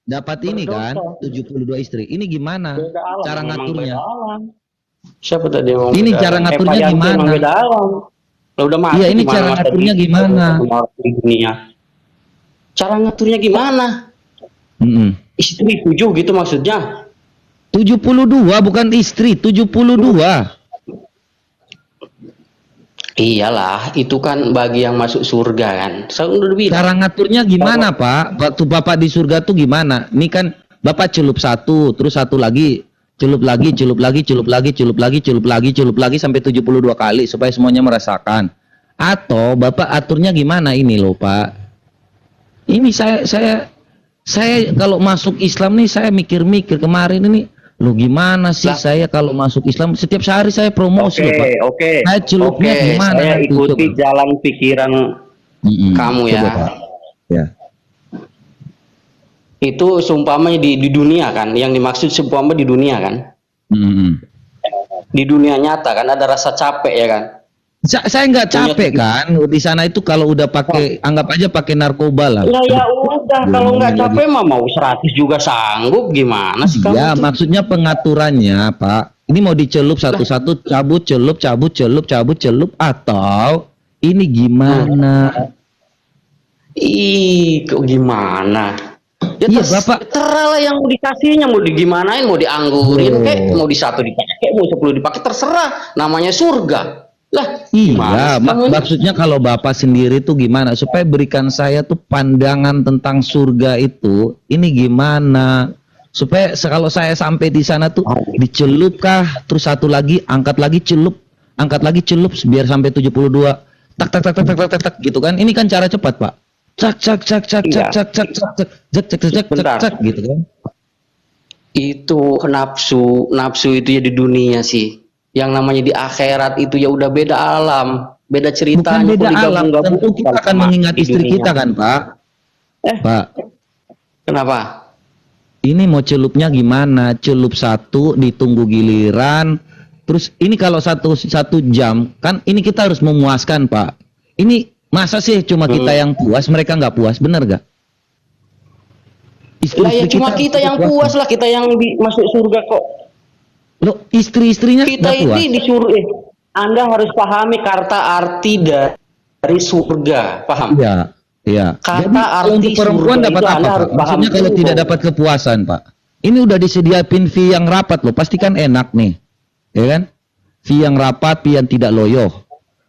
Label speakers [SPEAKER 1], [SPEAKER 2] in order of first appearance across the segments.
[SPEAKER 1] dapat ini kan 72 istri. Ini gimana
[SPEAKER 2] Beda alam,
[SPEAKER 1] cara
[SPEAKER 2] memang
[SPEAKER 1] ngaturnya?
[SPEAKER 2] beda alam. Siapa tadi yang
[SPEAKER 1] Ini
[SPEAKER 2] beda
[SPEAKER 1] cara
[SPEAKER 2] alam?
[SPEAKER 1] ngaturnya
[SPEAKER 2] Pak Yanti
[SPEAKER 1] gimana?
[SPEAKER 2] emang beda alam. Lo udah mati
[SPEAKER 1] Iya, ini
[SPEAKER 2] gimana
[SPEAKER 1] cara
[SPEAKER 2] masa
[SPEAKER 1] ngaturnya gimana?
[SPEAKER 2] di dunia? Cara ngaturnya gimana? Istri 7 gitu maksudnya?
[SPEAKER 1] 72 bukan istri, 72.
[SPEAKER 2] Iyalah, itu kan bagi yang masuk surga kan. Saya udah bilang.
[SPEAKER 1] Cara ngaturnya gimana, Pak? Waktu Bapak di surga tuh gimana? Ini kan Bapak celup satu, terus satu lagi, celup lagi, celup lagi, celup lagi, celup lagi, celup lagi, celup lagi sampai 72 kali supaya semuanya merasakan. Atau Bapak aturnya gimana ini loh, Pak? Ini saya kalau masuk Islam nih saya mikir-mikir kemarin ini lu gimana sih saya kalau masuk Islam setiap hari saya promosi loh, Pak. Saya celupnya gimana?
[SPEAKER 2] Saya
[SPEAKER 1] nanti,
[SPEAKER 2] ikuti
[SPEAKER 1] coba.
[SPEAKER 2] jalan pikiran kamu ya.
[SPEAKER 1] Coba, Pak. Ya.
[SPEAKER 2] Itu seumpamanya di dunia kan, yang dimaksud seumpama di dunia kan. Di dunia nyata kan ada rasa capek ya kan.
[SPEAKER 1] Saya nggak capek kan di sana itu kalau udah pakai anggap aja pakai narkoba lah.
[SPEAKER 2] Ya udah kalau nggak capek mah mau 100 juga sanggup gimana sih kamu?
[SPEAKER 1] Ya maksudnya pengaturannya Pak. Ini mau dicelup satu-satu cabut celup cabut celup cabut celup atau ini gimana?
[SPEAKER 2] Kok gimana? Ya
[SPEAKER 1] iya Bapak.
[SPEAKER 2] Terserah lah yang mau dikasihnya, mau digimanain, mau dianggurin kek, mau di satu dipakai, mau 10 dipakai, terserah. Namanya surga. Lah,
[SPEAKER 1] iya, maksudnya kalau Bapak sendiri tuh gimana supaya berikan saya tuh pandangan tentang surga itu ini gimana supaya kalau saya sampai di sana tuh dicelup kah terus satu lagi angkat lagi celup biar sampai 72 tak tak tak tak tak tak tak, tak gitu kan ini kan cara cepat Pak cak cak cak cak cak cak cak cak cak cak cak cak cak gitu kan
[SPEAKER 2] itu nafsu itu ya di dunia sih. Yang namanya di akhirat itu ya udah beda alam, beda ceritanya.
[SPEAKER 1] Bukan beda alam, tentu kita akan mengingat istri kita kan Pak. Pak.
[SPEAKER 2] Kenapa?
[SPEAKER 1] Ini mau celupnya gimana? Celup satu, ditunggu giliran. Terus ini kalau satu jam, kan ini kita harus memuaskan Pak. Ini masa sih cuma kita yang puas, mereka nggak puas, bener gak?
[SPEAKER 2] Lah ya cuma kita yang puas lah, kita yang masuk surga kok.
[SPEAKER 1] Loh, istri-istrinya
[SPEAKER 2] kita ini disuruh Anda harus pahami kata arti dari surga, paham?
[SPEAKER 1] Iya, iya.
[SPEAKER 2] Kata
[SPEAKER 1] jadi,
[SPEAKER 2] arti
[SPEAKER 1] untuk perempuan
[SPEAKER 2] surga
[SPEAKER 1] dapat apa, Pak? Maksudnya kalau tidak dapat kepuasan, Pak. Ini udah disediain fee yang rapat loh, pasti kan enak nih. Ya kan? Fee yang rapat, fee yang tidak loyo.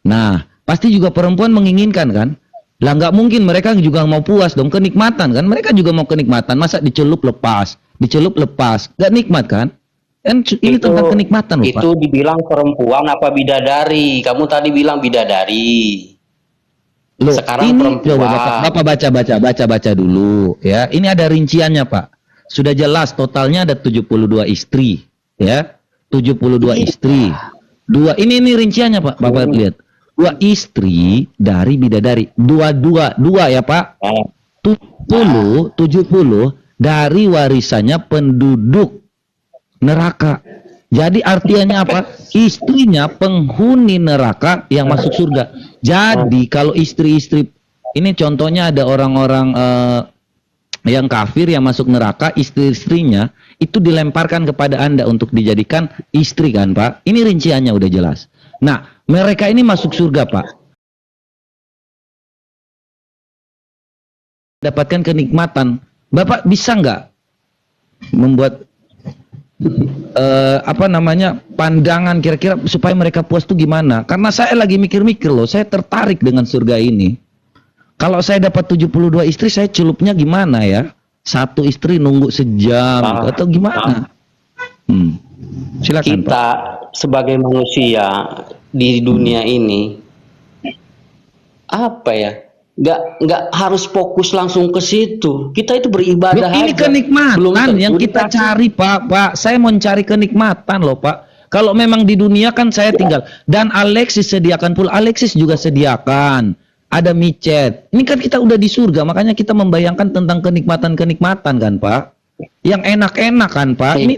[SPEAKER 1] Nah, pasti juga perempuan menginginkan kan? Lah nggak mungkin mereka juga mau puas dong, kenikmatan kan? Mereka juga mau kenikmatan, masa dicelup lepas, nggak nikmat kan? Kan ini tentang kenikmatan loh, Pak.
[SPEAKER 2] Itu dibilang perempuan apa bidadari? Kamu tadi bilang bidadari.
[SPEAKER 1] Loh,
[SPEAKER 2] sekarang
[SPEAKER 1] ini
[SPEAKER 2] perempuan.
[SPEAKER 1] Coba Bapak baca dulu ya. Ini ada rinciannya, Pak. Sudah jelas totalnya ada 72 istri, ya. 72 istri. Ini rinciannya, Pak. Bapak lihat. 2 istri dari bidadari. Dua ya, Pak. 70 dari warisannya penduduk neraka. Jadi artinya apa? Istrinya penghuni neraka yang masuk surga. Jadi kalau istri-istri ini contohnya ada orang-orang yang kafir yang masuk neraka, istri-istrinya itu dilemparkan kepada Anda untuk dijadikan istri kan, Pak? Ini rinciannya udah jelas. Nah, mereka ini masuk surga, Pak. Dapatkan kenikmatan. Bapak bisa nggak membuat pandangan kira-kira supaya mereka puas tuh gimana? Karena saya lagi mikir-mikir loh, saya tertarik dengan surga ini. Kalau saya dapat 72 istri, saya celupnya gimana ya? Satu istri nunggu sejam atau gimana? Silakan,
[SPEAKER 2] kita Pak. Sebagai manusia di dunia ini apa ya? Nggak harus fokus langsung ke situ. Kita itu beribadah aja.
[SPEAKER 1] Ini kenikmatan yang kita cari, Pak. Saya mau cari kenikmatan loh, Pak. Kalau memang di dunia kan saya tinggal dan Alexis sediakan pula. Alexis juga sediakan. Ada micet. Ini kan kita udah di surga, makanya kita membayangkan tentang kenikmatan-kenikmatan kan, Pak. Yang enak-enak kan, Pak. Ini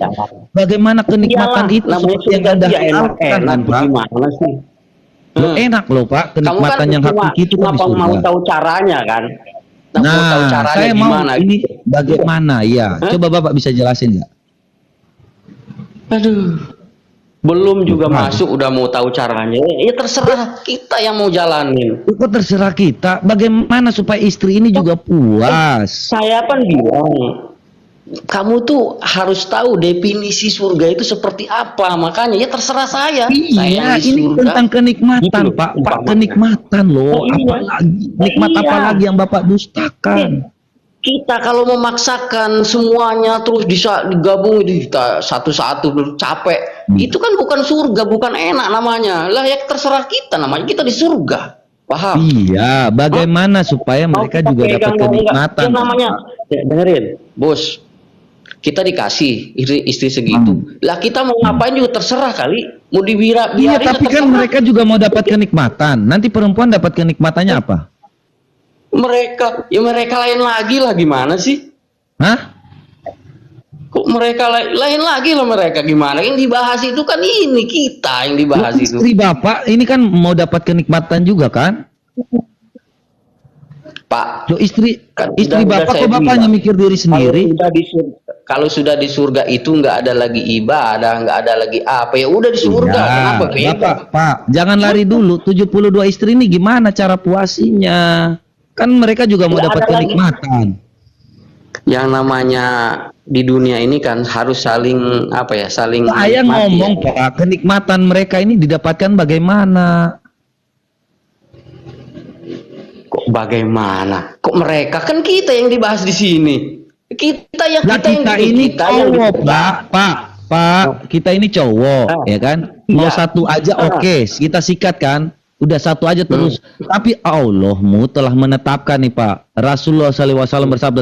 [SPEAKER 1] bagaimana kenikmatan itu yang Anda harapkan kan, Pak?
[SPEAKER 2] Gimana sih?
[SPEAKER 1] Loh, enak loh Pak, kenikmatan yang hakiki itu kan di surga.
[SPEAKER 2] Mau tahu caranya kan? mau tahu
[SPEAKER 1] Nah,
[SPEAKER 2] caranya
[SPEAKER 1] saya mau
[SPEAKER 2] gimana.
[SPEAKER 1] ini bagaimana ya?
[SPEAKER 2] Hah?
[SPEAKER 1] Coba Bapak bisa jelasin nggak?
[SPEAKER 2] Aduh, belum juga
[SPEAKER 1] Bukan.
[SPEAKER 2] masuk udah mau tahu caranya. Ya terserah kita yang mau jalanin.
[SPEAKER 1] Itu terserah kita. Bagaimana supaya istri ini juga puas?
[SPEAKER 2] Saya kan bilang, kamu tuh harus tahu definisi surga itu seperti apa. Makanya ya terserah saya. Saya yang
[SPEAKER 1] Iya,
[SPEAKER 2] di
[SPEAKER 1] ini
[SPEAKER 2] surga.
[SPEAKER 1] tentang kenikmatan,
[SPEAKER 2] Gitu loh,
[SPEAKER 1] Pak. Pak,
[SPEAKER 2] umpamanya.
[SPEAKER 1] kenikmatan loh.
[SPEAKER 2] Oh, iya.
[SPEAKER 1] Apalagi nikmat
[SPEAKER 2] Iya.
[SPEAKER 1] apa lagi yang Bapak dustakan?
[SPEAKER 2] Kita kalau memaksakan semuanya terus bisa digabung itu kita satu-satu capek. Itu kan bukan surga, bukan enak namanya. Lah ya terserah kita namanya. Kita di surga. Paham?
[SPEAKER 1] Iya, bagaimana supaya
[SPEAKER 2] Mau
[SPEAKER 1] mereka
[SPEAKER 2] kita
[SPEAKER 1] juga dapat
[SPEAKER 2] pegang mau enggak?
[SPEAKER 1] kenikmatan?
[SPEAKER 2] Ya namanya dengerin, Bos. Kita dikasih istri segitu. Lah kita mau ngapain juga terserah kali. Mau
[SPEAKER 1] Iya,
[SPEAKER 2] biarin
[SPEAKER 1] tapi kan
[SPEAKER 2] terserah.
[SPEAKER 1] mereka juga mau dapat kenikmatan. Nanti perempuan dapat kenikmatannya apa?
[SPEAKER 2] Mereka lain lagi lah gimana sih?
[SPEAKER 1] Hah?
[SPEAKER 2] Kok mereka lain lagi lah mereka gimana? Yang dibahas itu kan ini kita yang dibahas
[SPEAKER 1] Loh,
[SPEAKER 2] itu.
[SPEAKER 1] istri Bapak ini kan mau dapat kenikmatan juga kan?
[SPEAKER 2] Pak,
[SPEAKER 1] Loh, istri
[SPEAKER 2] kan
[SPEAKER 1] istri
[SPEAKER 2] udah
[SPEAKER 1] Bapak
[SPEAKER 2] saya
[SPEAKER 1] kok Bapaknya
[SPEAKER 2] bilang.
[SPEAKER 1] mikir diri sendiri?
[SPEAKER 2] Kalau sudah di surga itu nggak ada lagi ibadah, nggak ada lagi apa ya udah di surga.
[SPEAKER 1] Iya,
[SPEAKER 2] Kenapa beda?
[SPEAKER 1] Bapak, Pak, jangan lari dulu. 72 istri ini gimana cara puasinya? Kan mereka juga mau
[SPEAKER 2] Nggak
[SPEAKER 1] dapat
[SPEAKER 2] ada lagi.
[SPEAKER 1] kenikmatan.
[SPEAKER 2] Yang namanya di dunia ini kan harus saling apa ya, saling
[SPEAKER 1] Saya
[SPEAKER 2] menikmati
[SPEAKER 1] ngomong,
[SPEAKER 2] ya.
[SPEAKER 1] Pak, kenikmatan mereka ini didapatkan bagaimana?
[SPEAKER 2] Kok bagaimana? Kok mereka kan kita yang dibahas di sini. Kita yang
[SPEAKER 1] Lah, kita ini cowok, Pak, kita ini cowok, ya kan? Mau
[SPEAKER 2] Iya.
[SPEAKER 1] satu aja oke, kita sikat kan? Udah satu aja terus. Tapi Allahmu telah menetapkan nih, Pak. Rasulullah SAW bersabda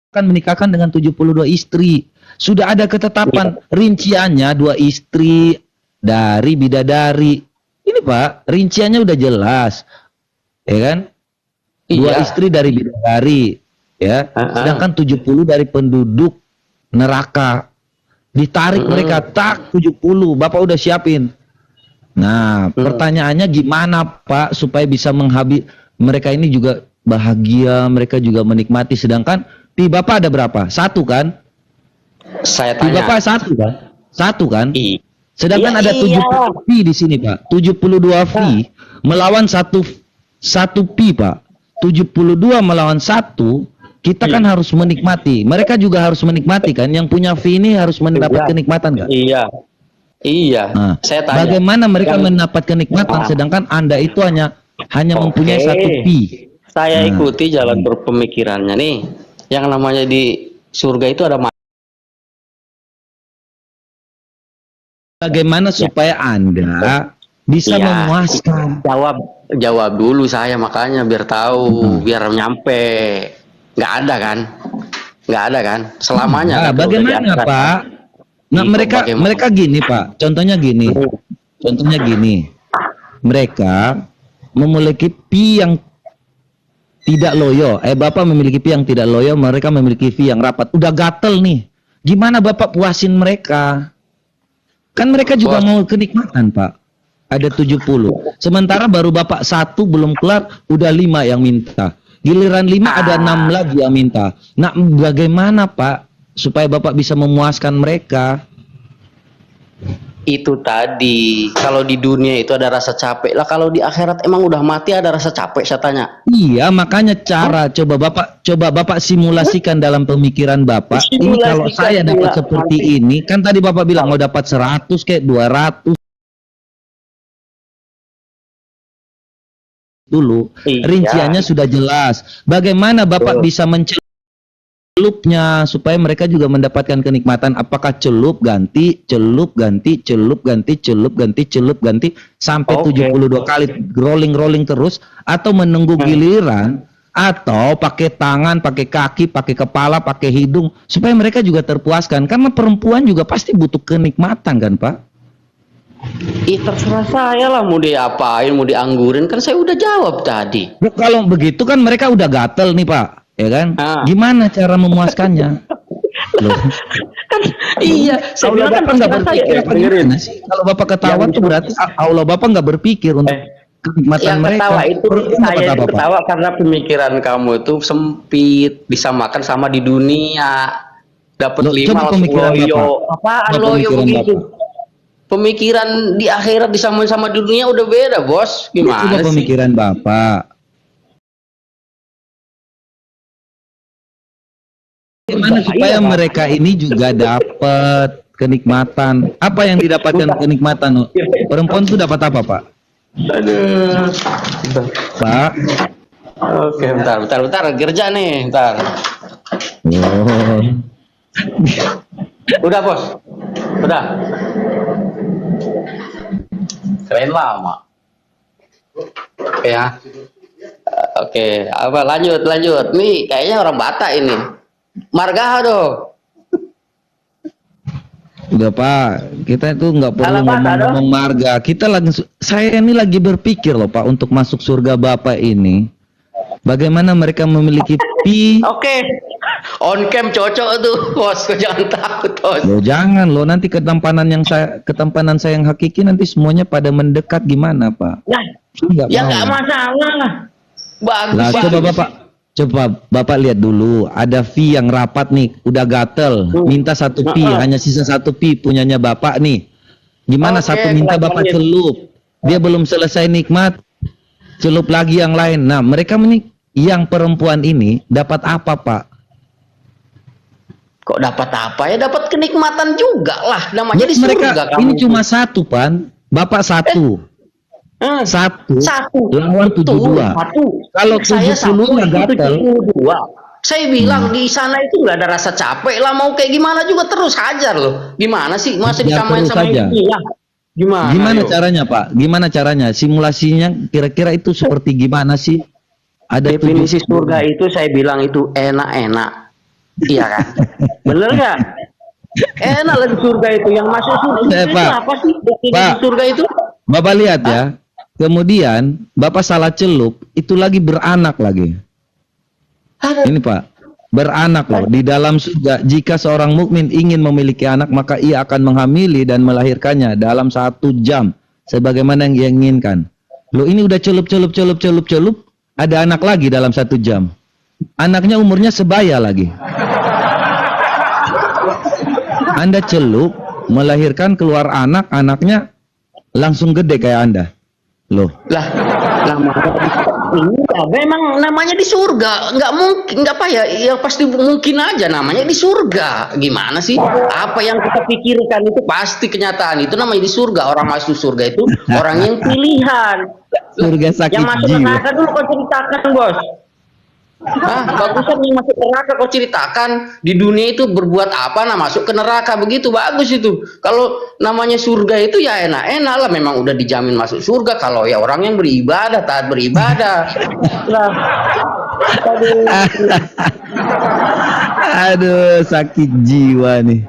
[SPEAKER 1] akan menikahkan dengan 72 istri. Sudah ada ketetapan rinciannya 2 istri dari bidadari. Ini Pak, rinciannya udah jelas. Ya kan? 2
[SPEAKER 2] Iya.
[SPEAKER 1] istri dari bidadari, ya. Sedangkan 70 dari penduduk neraka. Ditarik mereka tak 70, Bapak udah siapin. Nah, pertanyaannya gimana Pak supaya bisa mereka ini juga bahagia, mereka juga menikmati, sedangkan pi Bapak ada berapa? 1 kan?
[SPEAKER 2] Saya
[SPEAKER 1] Pi
[SPEAKER 2] tanya.
[SPEAKER 1] Bapak 1 kan? 1 kan? Sedangkan
[SPEAKER 2] Iya,
[SPEAKER 1] ada
[SPEAKER 2] iya.
[SPEAKER 1] 70 pi di sini, Pak. 72 pi melawan satu pi, Pak. 72 melawan 1, kita kan harus menikmati. Mereka juga harus menikmati kan? Yang punya pi ini harus mendapat
[SPEAKER 2] Iya.
[SPEAKER 1] kenikmatan kan?
[SPEAKER 2] Iya. Iya.
[SPEAKER 1] Nah,
[SPEAKER 2] Saya tanya.
[SPEAKER 1] bagaimana mereka
[SPEAKER 2] Yang-
[SPEAKER 1] mendapat kenikmatan sedangkan Anda itu hanya mempunyai
[SPEAKER 2] Oke.
[SPEAKER 1] 1 pi.
[SPEAKER 2] Saya
[SPEAKER 1] Nah.
[SPEAKER 2] ikuti jalan berpemikirannya nih. Yang namanya di surga itu ada
[SPEAKER 1] Bagaimana supaya Anda bisa
[SPEAKER 2] Iya.
[SPEAKER 1] memuaskan?
[SPEAKER 2] jawab dulu saya makanya biar tahu, biar nyampe. Nggak ada kan? Nggak ada kan? Selamanya
[SPEAKER 1] Nah,
[SPEAKER 2] kan kalau udah
[SPEAKER 1] bagaimana
[SPEAKER 2] diangkat.
[SPEAKER 1] Pak? Nah,
[SPEAKER 2] Ih,
[SPEAKER 1] mereka
[SPEAKER 2] bagaimana?
[SPEAKER 1] mereka gini, Pak. Contohnya gini. Mereka memiliki pi yang tidak loyo. Bapak memiliki pi yang tidak loyo, mereka memiliki pi yang rapat. Udah gatel nih. Gimana Bapak puasin mereka? Kan mereka juga mau kenikmatan, Pak. Ada 70. Sementara baru Bapak 1 belum kelar, udah 5 yang minta. Giliran 5 ada 6 lagi yang minta. Nah, bagaimana Pak supaya Bapak bisa memuaskan mereka?
[SPEAKER 2] Itu tadi, kalau di dunia itu ada rasa capek. Lah kalau di akhirat emang udah mati ada rasa capek, saya tanya.
[SPEAKER 1] Iya, makanya coba Bapak simulasikan dalam pemikiran Bapak. Ini kalau
[SPEAKER 2] Simulasikan
[SPEAKER 1] saya dapat
[SPEAKER 2] pula
[SPEAKER 1] seperti
[SPEAKER 2] nanti.
[SPEAKER 1] ini, kan tadi Bapak bilang mau dapat 100 kayak 200 dulu.
[SPEAKER 2] Iya.
[SPEAKER 1] Rinciannya sudah jelas. Bagaimana Bapak bisa mencelupnya supaya mereka juga mendapatkan kenikmatan? Apakah celup ganti, celup ganti, celup ganti, celup ganti, celup ganti sampai
[SPEAKER 2] Oke.
[SPEAKER 1] 72 kali rolling terus, atau menunggu giliran, atau pakai tangan, pakai kaki, pakai kepala, pakai hidung supaya mereka juga terpuaskan? Karena perempuan juga pasti butuh kenikmatan kan, Pak?
[SPEAKER 2] Terserah saya lah mau diapain, mau dianggurin, kan saya udah jawab tadi.
[SPEAKER 1] Loh, kalau begitu kan mereka udah gatel nih, Pak, ya kan?
[SPEAKER 2] Ah.
[SPEAKER 1] Gimana cara memuaskannya? Loh.
[SPEAKER 2] Kan iya, saya
[SPEAKER 1] Allah
[SPEAKER 2] bilang kan
[SPEAKER 1] Bapak nggak
[SPEAKER 2] terserah
[SPEAKER 1] berpikir
[SPEAKER 2] saya.
[SPEAKER 1] apa gimana sih? Kalau Bapak ketahuan tuh berarti Allah Bapak nggak berpikir untuk kenikmatan
[SPEAKER 2] Yang
[SPEAKER 1] mereka.
[SPEAKER 2] ketawa itu
[SPEAKER 1] Perempuan dapat
[SPEAKER 2] saya
[SPEAKER 1] apa, Pak?
[SPEAKER 2] ketawa karena pemikiran kamu itu sempit, disamakan sama di dunia. Dapat
[SPEAKER 1] Loh,
[SPEAKER 2] 5
[SPEAKER 1] coba
[SPEAKER 2] langsung
[SPEAKER 1] pemikiran Bapak.
[SPEAKER 2] loyo. Apaan
[SPEAKER 1] Coba
[SPEAKER 2] loyo
[SPEAKER 1] pemikiran
[SPEAKER 2] begitu?
[SPEAKER 1] Bapak.
[SPEAKER 2] Pemikiran di akhirat disamain sama di dunia udah beda, Bos.
[SPEAKER 1] Ya, coba
[SPEAKER 2] Gimana sih?
[SPEAKER 1] pemikiran Bapak. Gimana supaya
[SPEAKER 2] Pak.
[SPEAKER 1] mereka ini juga dapat kenikmatan? Apa yang didapatkan kenikmatan? Perempuan itu dapat apa, Pak?
[SPEAKER 2] Aduh.
[SPEAKER 1] Pak?
[SPEAKER 2] Oke, bentar, kerja nih, bentar.
[SPEAKER 1] Oh.
[SPEAKER 2] Udah, Bos. Udah. Keren lama. Oke ya. Oke, apa lanjut. Nih kayaknya orang Batak ini. Marga dong.
[SPEAKER 1] Udah Pak, kita itu nggak perlu
[SPEAKER 2] Alamat,
[SPEAKER 1] ngomong marga. Saya ini lagi berpikir loh Pak untuk masuk surga Bapak ini. Bagaimana mereka memiliki pi?
[SPEAKER 2] Oke. On cam cocok tuh, Bos. Jangan takut, Bos.
[SPEAKER 1] Loh jangan loh, nanti ketampanan saya yang hakiki nanti semuanya pada mendekat gimana Pak?
[SPEAKER 2] Nah,
[SPEAKER 1] Nggak
[SPEAKER 2] ya
[SPEAKER 1] mau.
[SPEAKER 2] nggak masalah. Bagus.
[SPEAKER 1] Lah
[SPEAKER 2] bagus.
[SPEAKER 1] coba Bapak lihat dulu, ada pi yang rapat nih, udah gatel, minta 1 pi, hanya sisa 1 pi punyanya Bapak nih. Gimana
[SPEAKER 2] Oke,
[SPEAKER 1] satu minta Bapak
[SPEAKER 2] lanjut.
[SPEAKER 1] celup, dia belum selesai nikmat, celup lagi yang lain. Nah mereka yang perempuan ini dapat apa Pak?
[SPEAKER 2] Kok dapat apa ya? Dapat kenikmatan juga lah. Namanya di
[SPEAKER 1] Mereka
[SPEAKER 2] surga kamu.
[SPEAKER 1] ini cuma 1 Pan, Bapak 1. Satu lawan 72. Kalau
[SPEAKER 2] Saya
[SPEAKER 1] 70 nya gatel.
[SPEAKER 2] 72. Saya bilang di sana itu nggak ada rasa capek lah, mau kayak gimana juga terus hajar loh. Gimana sih masa
[SPEAKER 1] Ya,
[SPEAKER 2] disamain
[SPEAKER 1] terus
[SPEAKER 2] sama
[SPEAKER 1] aja.
[SPEAKER 2] ini ya?
[SPEAKER 1] Gimana
[SPEAKER 2] yuk?
[SPEAKER 1] caranya Pak? Gimana caranya? Simulasinya kira-kira itu seperti gimana sih? Ada
[SPEAKER 2] Definisi
[SPEAKER 1] 7.
[SPEAKER 2] surga itu saya bilang itu enak-enak. Iya kan? Bener nggak? Enak lah di surga itu. Yang masuk surga itu
[SPEAKER 1] Pak.
[SPEAKER 2] apa sih? Definisi
[SPEAKER 1] Pak.
[SPEAKER 2] surga itu?
[SPEAKER 1] Bapak lihat ya. Kemudian Bapak salah celup, itu lagi beranak lagi. Ini Pak, beranak loh. Di dalam surga, jika seorang mukmin ingin memiliki anak, maka ia akan menghamili dan melahirkannya dalam 1 jam, sebagaimana yang ia inginkan. Loh ini udah celup, ada anak lagi dalam 1 jam. Anaknya umurnya sebaya lagi. Anda celup, melahirkan keluar anak, anaknya langsung gede kayak Anda. Loh.
[SPEAKER 2] Lah iya, memang namanya di surga, nggak mungkin, nggak apa ya, ya pasti mungkin aja namanya di surga. Gimana sih? Apa yang kita pikirkan itu pasti kenyataan. Itu namanya di surga. Orang masuk surga itu orang yang pilihan.
[SPEAKER 1] Surga sakit
[SPEAKER 2] Yang masuk
[SPEAKER 1] jiwa.
[SPEAKER 2] neraka dulu kau ceritakan, Bos. Bagusan yang masuk ke neraka kau ceritakan di dunia itu berbuat apa, nah masuk ke neraka begitu, bagus itu. Kalau namanya surga itu ya enak-enak lah, memang udah dijamin masuk surga kalau ya orang yang beribadah, taat beribadah. Lah,
[SPEAKER 1] Aduh, sakit jiwa nih.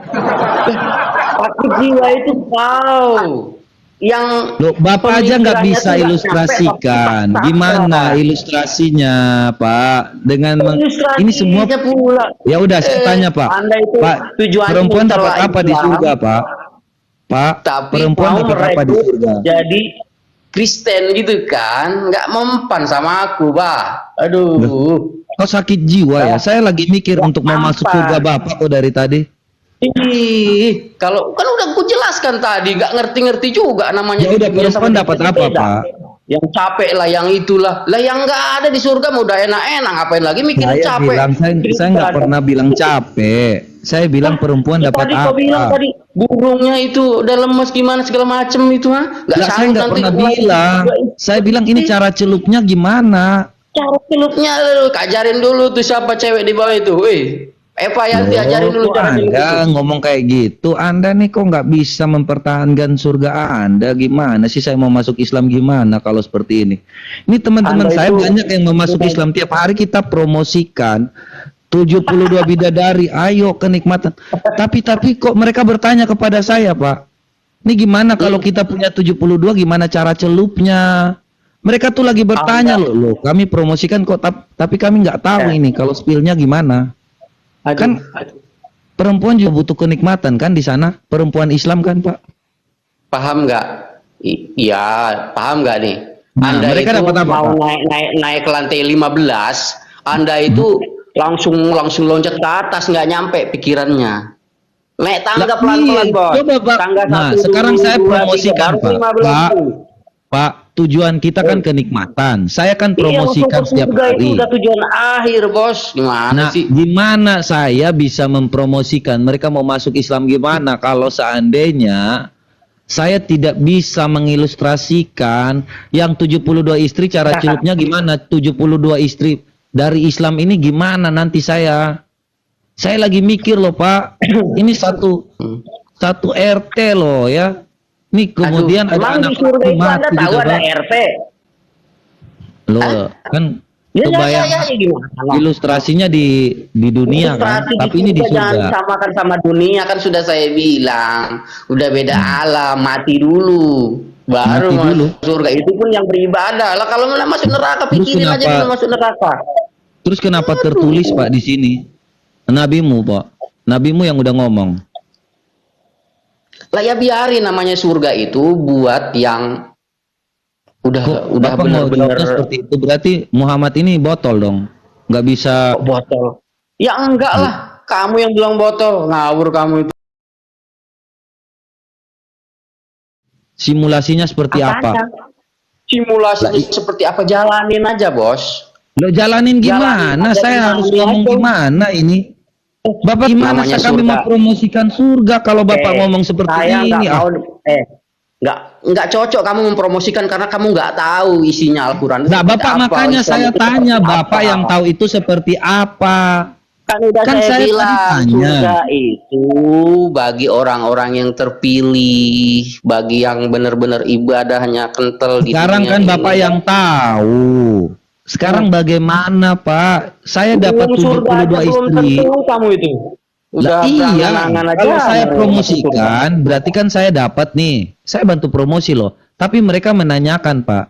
[SPEAKER 2] sakit jiwa itu kau yang
[SPEAKER 1] Loh, Bapak aja nggak
[SPEAKER 2] pemikirannya
[SPEAKER 1] bisa
[SPEAKER 2] tuh nggak
[SPEAKER 1] ilustrasikan.
[SPEAKER 2] nyampe,
[SPEAKER 1] Gimana ilustrasinya, Pak? Dengan ini semua.
[SPEAKER 2] pula.
[SPEAKER 1] Ya udah, saya tanya, Pak.
[SPEAKER 2] Anda itu
[SPEAKER 1] Pak,
[SPEAKER 2] tujuannya
[SPEAKER 1] perempuan dapat
[SPEAKER 2] mencela
[SPEAKER 1] apa di
[SPEAKER 2] Islam,
[SPEAKER 1] surga, Pak? Pak,
[SPEAKER 2] tapi
[SPEAKER 1] perempuan
[SPEAKER 2] mau
[SPEAKER 1] dapat apa di
[SPEAKER 2] merekrut
[SPEAKER 1] surga?
[SPEAKER 2] jadi Kristen gitu kan, nggak mempan sama aku, Pak. Aduh.
[SPEAKER 1] Kok sakit jiwa ya? Saya lagi mikir untuk mau masuk
[SPEAKER 2] apa?
[SPEAKER 1] surga Bapak kok dari tadi.
[SPEAKER 2] Ih, kalau kan udah aku jelaskan tadi, nggak ngerti-ngerti juga namanya.
[SPEAKER 1] Ya udah,
[SPEAKER 2] dunia
[SPEAKER 1] perempuan
[SPEAKER 2] sama
[SPEAKER 1] dapat
[SPEAKER 2] beda.
[SPEAKER 1] apa, Pak?
[SPEAKER 2] Yang capek lah, yang itulah. Lah yang nggak ada di surga mau udah enak-enak, ngapain lagi mikirin
[SPEAKER 1] Saya
[SPEAKER 2] capek?
[SPEAKER 1] bilang, saya nggak pernah bilang capek. Saya bilang perempuan dapat
[SPEAKER 2] Tadi kau bilang
[SPEAKER 1] apa?
[SPEAKER 2] tadi burungnya itu udah lemes gimana segala macem itu, ha? Nggak
[SPEAKER 1] Lah, saya
[SPEAKER 2] sanggup
[SPEAKER 1] nggak
[SPEAKER 2] nanti
[SPEAKER 1] pernah
[SPEAKER 2] lagi.
[SPEAKER 1] bilang. Saya bilang ini cara celupnya gimana?
[SPEAKER 2] Cara celupnya lu kajarin dulu tuh siapa cewek di bawah itu, Eva Yanti
[SPEAKER 1] Loh,
[SPEAKER 2] ajarin dulu
[SPEAKER 1] kok
[SPEAKER 2] cara celup
[SPEAKER 1] Anda
[SPEAKER 2] itu.
[SPEAKER 1] ngomong kayak gitu. Anda nih kok nggak bisa mempertahankan surga Anda? Gimana sih saya mau masuk Islam gimana kalau seperti ini? Ini teman-teman
[SPEAKER 2] Anda
[SPEAKER 1] saya
[SPEAKER 2] itu-
[SPEAKER 1] banyak yang mau masuk Islam. Tiap hari kita promosikan 72 bidadari, ayo kenikmatan. Tapi kok mereka bertanya kepada saya, Pak. Ini gimana kalau kita punya 72, gimana cara celupnya? Mereka tuh lagi bertanya loh, kami promosikan kok, tapi kami nggak tahu ini kalau spillnya gimana.
[SPEAKER 2] Aduh.
[SPEAKER 1] Kan perempuan juga butuh kenikmatan kan di sana, perempuan Islam kan Pak?
[SPEAKER 2] Paham nggak? Iya, paham nggak nih?
[SPEAKER 1] Nah,
[SPEAKER 2] Anda
[SPEAKER 1] mereka
[SPEAKER 2] itu
[SPEAKER 1] dapat apa,
[SPEAKER 2] mau
[SPEAKER 1] Pak?
[SPEAKER 2] naik ke lantai 15, Anda itu langsung loncat ke atas, nggak nyampe pikirannya. Naik
[SPEAKER 1] Lah,
[SPEAKER 2] tangga pelan-pelan,
[SPEAKER 1] iya,
[SPEAKER 2] Bos.
[SPEAKER 1] coba Pak.
[SPEAKER 2] Tangga
[SPEAKER 1] Nah,
[SPEAKER 2] satu
[SPEAKER 1] sekarang
[SPEAKER 2] dulu,
[SPEAKER 1] saya
[SPEAKER 2] dua, tiga,
[SPEAKER 1] promosikan,
[SPEAKER 2] baru
[SPEAKER 1] Pak.
[SPEAKER 2] 15
[SPEAKER 1] Pak,
[SPEAKER 2] tuh.
[SPEAKER 1] Pak, tujuan kita kan kenikmatan. Saya kan
[SPEAKER 2] Iya, masuk ke
[SPEAKER 1] promosikan setiap
[SPEAKER 2] surga itu
[SPEAKER 1] hari.
[SPEAKER 2] udah tujuan akhir, Bos. Gimana
[SPEAKER 1] Nah,
[SPEAKER 2] sih?
[SPEAKER 1] gimana saya bisa mempromosikan mereka mau masuk Islam gimana kalau seandainya saya tidak bisa mengilustrasikan yang 72 istri cara culupnya gimana, 72 istri dari Islam ini gimana nanti saya. Saya lagi mikir loh, Pak. Ini satu RT loh ya. Nih
[SPEAKER 2] Aduh,
[SPEAKER 1] kemudian ada
[SPEAKER 2] emang di
[SPEAKER 1] anak
[SPEAKER 2] surga
[SPEAKER 1] laki
[SPEAKER 2] itu Anda
[SPEAKER 1] mati
[SPEAKER 2] tahu
[SPEAKER 1] juga,
[SPEAKER 2] ada
[SPEAKER 1] Pak.
[SPEAKER 2] RT?
[SPEAKER 1] Loh, kan
[SPEAKER 2] Ya,
[SPEAKER 1] kebayang
[SPEAKER 2] gimana?
[SPEAKER 1] ilustrasinya di dunia kan,
[SPEAKER 2] Ilustrasi
[SPEAKER 1] tapi ini di
[SPEAKER 2] jangan
[SPEAKER 1] surga.
[SPEAKER 2] disamakan sama dunia, kan sudah saya bilang. Udah beda alam, mati dulu. Baru
[SPEAKER 1] Mati dulu.
[SPEAKER 2] masuk surga. Itu pun yang beribadah. Lah kalau mau masuk neraka,
[SPEAKER 1] Terus
[SPEAKER 2] pikirin aja
[SPEAKER 1] kenapa
[SPEAKER 2] dulu masuk neraka.
[SPEAKER 1] terus kenapa tertulis Pak di sini? Nabimu, Pak. Nabimu yang udah ngomong.
[SPEAKER 2] Lah ya biarin, namanya surga itu buat yang udah
[SPEAKER 1] Bapak mau
[SPEAKER 2] benar-benar
[SPEAKER 1] jawabnya seperti itu berarti Muhammad ini botol dong. Nggak bisa
[SPEAKER 2] botol. Ya enggak lah, kamu yang bilang botol, ngawur kamu itu.
[SPEAKER 1] simulasinya seperti apa?
[SPEAKER 2] Apanya? Simulasinya seperti apa, jalanin aja, Bos.
[SPEAKER 1] Lo jalanin gimana?
[SPEAKER 2] Jalanin aja,
[SPEAKER 1] Saya harus
[SPEAKER 2] jalanin
[SPEAKER 1] ngomong
[SPEAKER 2] aja.
[SPEAKER 1] gimana ini? Bapak gimana
[SPEAKER 2] Namanya
[SPEAKER 1] kami
[SPEAKER 2] surga.
[SPEAKER 1] mempromosikan surga kalau Bapak ngomong seperti
[SPEAKER 2] Saya
[SPEAKER 1] ini?
[SPEAKER 2] nggak mau, nggak cocok kamu mempromosikan karena kamu nggak tahu isinya Al-Quran.
[SPEAKER 1] Nah,
[SPEAKER 2] Seperti
[SPEAKER 1] Bapak
[SPEAKER 2] apa,
[SPEAKER 1] makanya
[SPEAKER 2] Islam
[SPEAKER 1] saya
[SPEAKER 2] itu
[SPEAKER 1] tanya,
[SPEAKER 2] seperti
[SPEAKER 1] Bapak
[SPEAKER 2] apa.
[SPEAKER 1] yang tahu itu seperti apa?
[SPEAKER 2] Kan udah
[SPEAKER 1] Kan saya
[SPEAKER 2] saya
[SPEAKER 1] tadi
[SPEAKER 2] bilang,
[SPEAKER 1] tanya.
[SPEAKER 2] surga itu bagi orang-orang yang terpilih, bagi yang benar-benar ibadahnya kental di
[SPEAKER 1] Sekarang
[SPEAKER 2] dunia
[SPEAKER 1] kan
[SPEAKER 2] ini.
[SPEAKER 1] Bapak yang tahu. Sekarang bagaimana, Pak? Saya dapat
[SPEAKER 2] Belum surga
[SPEAKER 1] 72
[SPEAKER 2] aja belum
[SPEAKER 1] istri.
[SPEAKER 2] tentu kamu itu.
[SPEAKER 1] Lah, iya,
[SPEAKER 2] berangan-angan aja
[SPEAKER 1] kalau saya
[SPEAKER 2] mau
[SPEAKER 1] promosikan, berarti kan saya dapat nih. Saya bantu promosi loh. Tapi mereka menanyakan, Pak.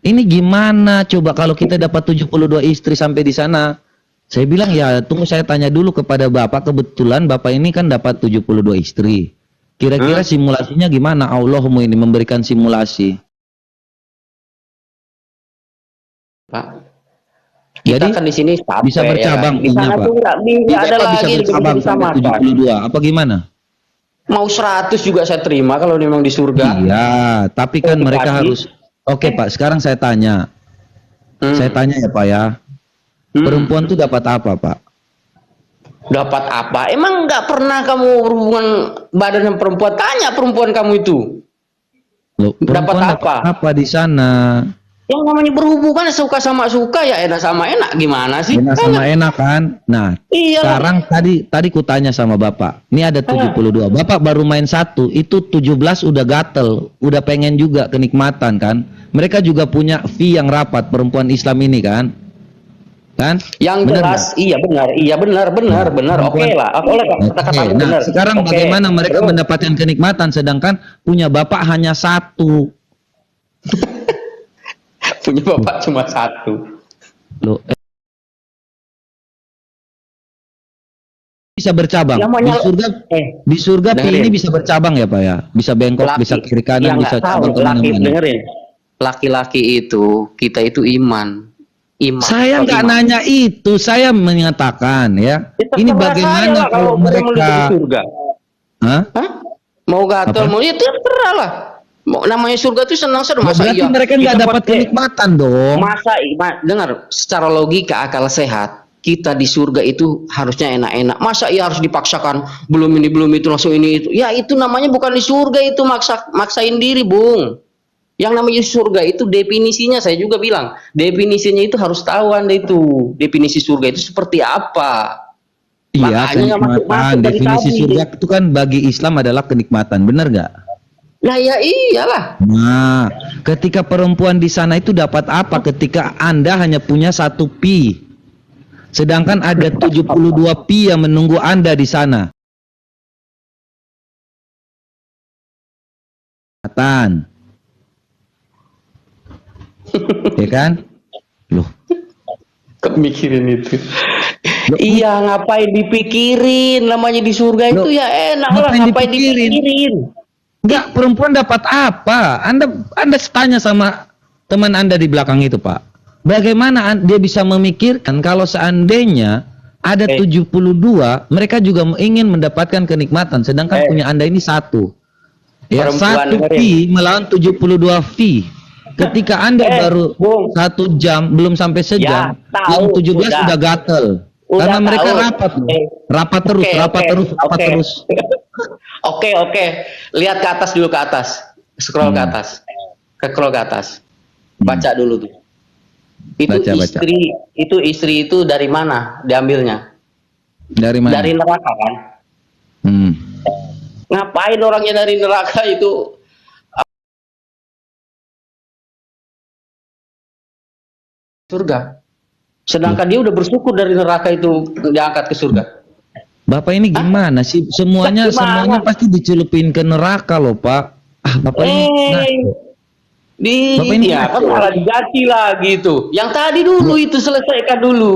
[SPEAKER 1] Ini gimana coba kalau kita dapat 72 istri sampai di sana? Saya bilang, ya tunggu saya tanya dulu kepada Bapak. Kebetulan Bapak ini kan dapat 72 istri. Kira-kira simulasinya gimana? Allahumma ini memberikan simulasi.
[SPEAKER 2] Pak. Kita
[SPEAKER 1] Jadi,
[SPEAKER 2] kan di sini capek,
[SPEAKER 1] bisa bercabang
[SPEAKER 2] ya kan? Di sana
[SPEAKER 1] punya, Pak.
[SPEAKER 2] tuh nggak
[SPEAKER 1] Di
[SPEAKER 2] ada
[SPEAKER 1] Bapak bisa
[SPEAKER 2] lagi yang
[SPEAKER 1] bercabang
[SPEAKER 2] bisa
[SPEAKER 1] sampai
[SPEAKER 2] disamakan.
[SPEAKER 1] 72. Apa gimana?
[SPEAKER 2] Mau 100 juga saya terima kalau memang di surga.
[SPEAKER 1] Iya, tapi kan
[SPEAKER 2] Oh,
[SPEAKER 1] mereka
[SPEAKER 2] tadi.
[SPEAKER 1] harus. Oke, Pak, sekarang saya tanya. Saya tanya ya, Pak ya. Perempuan tuh dapat apa, Pak?
[SPEAKER 2] Dapat apa? Emang nggak pernah kamu berhubungan badan dengan perempuan? Tanya perempuan kamu itu.
[SPEAKER 1] Loh, perempuan dapat apa di sana?
[SPEAKER 2] Yang namanya berhubungan suka sama suka, ya enak sama enak, gimana sih?
[SPEAKER 1] Enak sama enak kan? Nah,
[SPEAKER 2] Iya.
[SPEAKER 1] sekarang tadi ku tanya sama Bapak. Ini ada 72. Bapak baru main satu, itu 17 udah gatel, udah pengen juga kenikmatan kan? Mereka juga punya fee yang rapat perempuan Islam ini kan? Kan?
[SPEAKER 2] Yang
[SPEAKER 1] Bener
[SPEAKER 2] jelas, iya benar. Oke lah, kata-kata
[SPEAKER 1] Nah,
[SPEAKER 2] benar.
[SPEAKER 1] sekarang
[SPEAKER 2] Oke.
[SPEAKER 1] bagaimana mereka
[SPEAKER 2] Terus?
[SPEAKER 1] mendapatkan kenikmatan sedangkan punya Bapak hanya satu?
[SPEAKER 2] Punya bapak cuma satu.
[SPEAKER 1] Loh, bisa bercabang
[SPEAKER 2] Namanya-
[SPEAKER 1] di surga pi
[SPEAKER 2] dengerin.
[SPEAKER 1] ini bisa bercabang ya Pak ya, bisa bengkok, bisa kiri kanan,
[SPEAKER 2] yang
[SPEAKER 1] bisa
[SPEAKER 2] nggak tahu,
[SPEAKER 1] cabang kemana-mana.
[SPEAKER 2] dengerin. Laki-laki itu, kita itu iman.
[SPEAKER 1] Saya nggak nanya itu, saya menyatakan ya,
[SPEAKER 2] Ya,
[SPEAKER 1] ini
[SPEAKER 2] terserah
[SPEAKER 1] bagaimana
[SPEAKER 2] saya lah
[SPEAKER 1] kalau
[SPEAKER 2] mau
[SPEAKER 1] mereka,
[SPEAKER 2] di surga.
[SPEAKER 1] Hah?
[SPEAKER 2] Mau gatel,
[SPEAKER 1] Apa?
[SPEAKER 2] mau ya terserah lah. Namanya surga itu senang-senang,
[SPEAKER 1] Nah,
[SPEAKER 2] masa
[SPEAKER 1] berarti
[SPEAKER 2] iya?
[SPEAKER 1] mereka nggak
[SPEAKER 2] Kita
[SPEAKER 1] dapat kenikmatan dong.
[SPEAKER 2] Masa dengar, secara logika akal sehat, kita di surga itu harusnya enak-enak. Masa iya harus dipaksakan, belum ini belum itu langsung ini itu. Ya itu namanya bukan di surga, itu maksain diri, Bung. Yang namanya surga itu definisinya, saya juga bilang, definisinya itu harus tahu Anda itu. Definisi surga itu seperti apa?
[SPEAKER 1] Iya,
[SPEAKER 2] Makanya nggak masuk
[SPEAKER 1] kenikmatan.
[SPEAKER 2] dari
[SPEAKER 1] Definisi
[SPEAKER 2] tadi.
[SPEAKER 1] surga itu kan bagi Islam adalah kenikmatan, benar nggak?
[SPEAKER 2] Nah ya iyalah.
[SPEAKER 1] Nah, ketika perempuan di sana itu dapat apa? Ketika Anda hanya punya satu pi, sedangkan ada 72 pi yang menunggu Anda di sana. Ya kan? Loh,
[SPEAKER 2] Kemikirin itu. Iya, ngapain dipikirin? Namanya di surga itu
[SPEAKER 1] Loh,
[SPEAKER 2] ya enak lah,
[SPEAKER 1] ngapain
[SPEAKER 2] ngapain dipikirin?
[SPEAKER 1] enggak, perempuan dapat apa? Anda tanya sama teman Anda di belakang itu, Pak. Bagaimana dia bisa memikirkan kalau seandainya ada 72, mereka juga ingin mendapatkan kenikmatan, sedangkan punya Anda ini satu. Ya,
[SPEAKER 2] Perempuan,
[SPEAKER 1] satu fee melawan 72 fee. Ketika Anda baru
[SPEAKER 2] Bung.
[SPEAKER 1] 1 jam, belum sampai sejam,
[SPEAKER 2] tahu,
[SPEAKER 1] yang 17 sudah gatel.
[SPEAKER 2] Udah
[SPEAKER 1] Karena mereka
[SPEAKER 2] tahu.
[SPEAKER 1] rapat, rapat terus, rapat terus, rapat terus.
[SPEAKER 2] Oke. Lihat ke atas dulu, ke atas. Scroll ke atas. Scroll ke atas. Baca dulu tuh. Itu
[SPEAKER 1] Baca.
[SPEAKER 2] istri itu dari mana diambilnya?
[SPEAKER 1] Dari mana?
[SPEAKER 2] Dari neraka kan? Ngapain orangnya dari neraka itu? Surga. Sedangkan dia udah bersyukur dari neraka itu diangkat ke surga.
[SPEAKER 1] Bapak ini gimana sih? Semuanya
[SPEAKER 2] Gimana?
[SPEAKER 1] pasti dicelupin ke neraka loh, Pak. Bapak ini ngaco. Bapak ini
[SPEAKER 2] Iya, kan
[SPEAKER 1] ngaco.
[SPEAKER 2] malah diganti lagi tuh. Yang tadi dulu itu selesaikan dulu.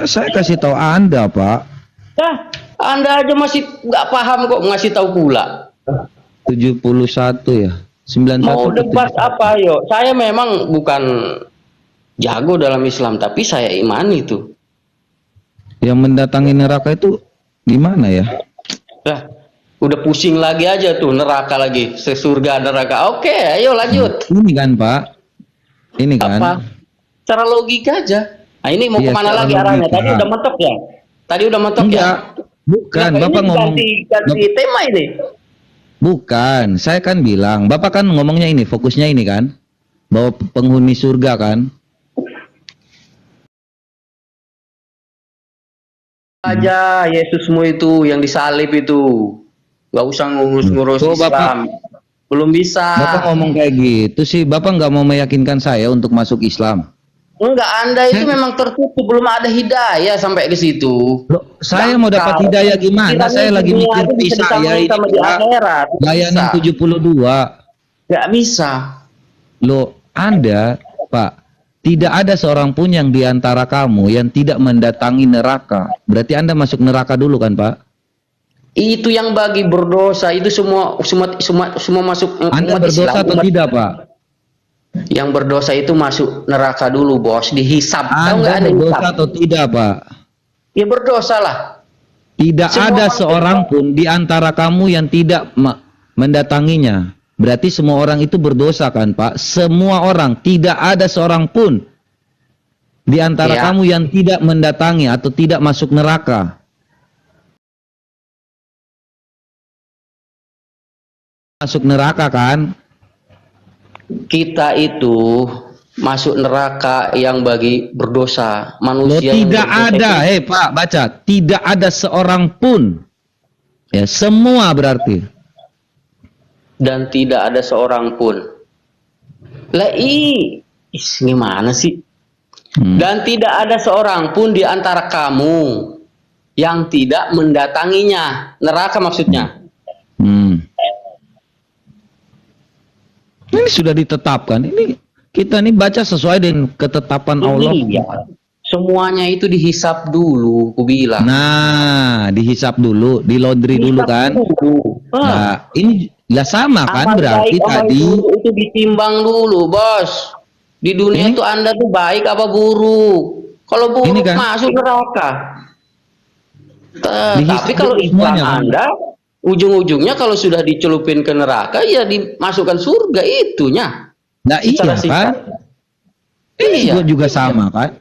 [SPEAKER 1] Saya kasih tahu Anda, Pak.
[SPEAKER 2] Anda aja masih nggak paham kok ngasih tahu pula.
[SPEAKER 1] 71 ya. 91
[SPEAKER 2] Mau
[SPEAKER 1] ke
[SPEAKER 2] debat
[SPEAKER 1] 71.
[SPEAKER 2] apa yo? Saya memang bukan jago dalam Islam, tapi saya imani itu.
[SPEAKER 1] Yang mendatangi neraka itu gimana ya?
[SPEAKER 2] Udah pusing lagi aja tuh neraka lagi, surga neraka. Oke, ayo lanjut.
[SPEAKER 1] Ini kan, Pak. Ini kan.
[SPEAKER 2] Apa? Cara logika aja. Nah, ini mau
[SPEAKER 1] Iya,
[SPEAKER 2] kemana
[SPEAKER 1] secara
[SPEAKER 2] lagi arahnya?
[SPEAKER 1] logika.
[SPEAKER 2] Tadi udah mentok ya? Tadi udah mentok
[SPEAKER 1] Enggak.
[SPEAKER 2] ya?
[SPEAKER 1] Bukan,
[SPEAKER 2] Nah,
[SPEAKER 1] Bapak
[SPEAKER 2] ini
[SPEAKER 1] ngomong
[SPEAKER 2] ganti tema ini.
[SPEAKER 1] Bukan, saya kan bilang, Bapak kan ngomongnya ini, fokusnya ini kan, bahwa penghuni surga kan.
[SPEAKER 2] Aja Yesusmu itu yang disalib itu. Nggak usah ngurus-ngurus
[SPEAKER 1] Tuh,
[SPEAKER 2] Islam. Belum bisa.
[SPEAKER 1] Bapak ngomong kayak gitu sih, Bapak nggak mau meyakinkan saya untuk masuk Islam.
[SPEAKER 2] Enggak, Anda itu memang tertutup, belum ada hidayah sampai ke situ.
[SPEAKER 1] Loh, saya mau dapat hidayah gimana? Saya lagi mikir saya ini
[SPEAKER 2] sama di akhirat.
[SPEAKER 1] layanan 72.
[SPEAKER 2] Enggak bisa.
[SPEAKER 1] Loh, Anda, Pak, tidak ada seorang pun yang diantara kamu yang tidak mendatangi neraka. Berarti Anda masuk neraka dulu kan, Pak?
[SPEAKER 2] Itu yang bagi berdosa, itu semua masuk
[SPEAKER 1] Anda
[SPEAKER 2] umat
[SPEAKER 1] berdosa
[SPEAKER 2] Islam,
[SPEAKER 1] atau tidak, Pak?
[SPEAKER 2] Yang berdosa itu masuk neraka dulu, Bos, dihisab. Tahu nggak
[SPEAKER 1] Anda
[SPEAKER 2] ada
[SPEAKER 1] berdosa
[SPEAKER 2] hisab?
[SPEAKER 1] atau tidak, Pak?
[SPEAKER 2] Ya berdosa lah.
[SPEAKER 1] Tidak
[SPEAKER 2] Semua
[SPEAKER 1] ada
[SPEAKER 2] masuk
[SPEAKER 1] seorang pun di antara kamu yang tidak mendatanginya. Berarti semua orang itu berdosa kan, Pak? Semua orang, tidak ada seorang pun di antara
[SPEAKER 2] Ya.
[SPEAKER 1] kamu yang tidak mendatangi atau tidak masuk neraka. Masuk neraka kan?
[SPEAKER 2] Kita itu masuk neraka yang bagi berdosa,
[SPEAKER 1] Loh,
[SPEAKER 2] manusia yang
[SPEAKER 1] tidak
[SPEAKER 2] berdosa
[SPEAKER 1] ada,
[SPEAKER 2] itu.
[SPEAKER 1] Pak, baca. Tidak ada seorang pun. Ya, semua berarti.
[SPEAKER 2] Dan tidak ada seorang pun. Gimana sih? Dan tidak ada seorang pun di antara kamu yang tidak mendatanginya. Neraka maksudnya.
[SPEAKER 1] Ini sudah ditetapkan. Ini kita nih baca sesuai dengan ketetapan Allah.
[SPEAKER 2] Iya. Semuanya itu dihisap dulu, aku bilang.
[SPEAKER 1] Nah, dihisap dulu, di laundry dulu kan.
[SPEAKER 2] Dulu.
[SPEAKER 1] Nah, ini lah sama kan
[SPEAKER 2] Amal
[SPEAKER 1] berarti
[SPEAKER 2] baik, amal
[SPEAKER 1] tadi.
[SPEAKER 2] buruk itu ditimbang dulu, Bos. Di dunia
[SPEAKER 1] Ini-
[SPEAKER 2] tuh Anda tuh baik apa buruk. Kalau buruk
[SPEAKER 1] Ini kan-
[SPEAKER 2] masuk neraka. Tapi
[SPEAKER 1] Dihisap
[SPEAKER 2] kalau
[SPEAKER 1] dulu
[SPEAKER 2] Islam
[SPEAKER 1] semuanya, kan?
[SPEAKER 2] Anda ujung-ujungnya kalau sudah dicelupin ke neraka ya dimasukkan surga itunya.
[SPEAKER 1] Nah, iya
[SPEAKER 2] Secara
[SPEAKER 1] kan?
[SPEAKER 2] singkat.
[SPEAKER 1] Ini
[SPEAKER 2] Iya.
[SPEAKER 1] juga sama kan?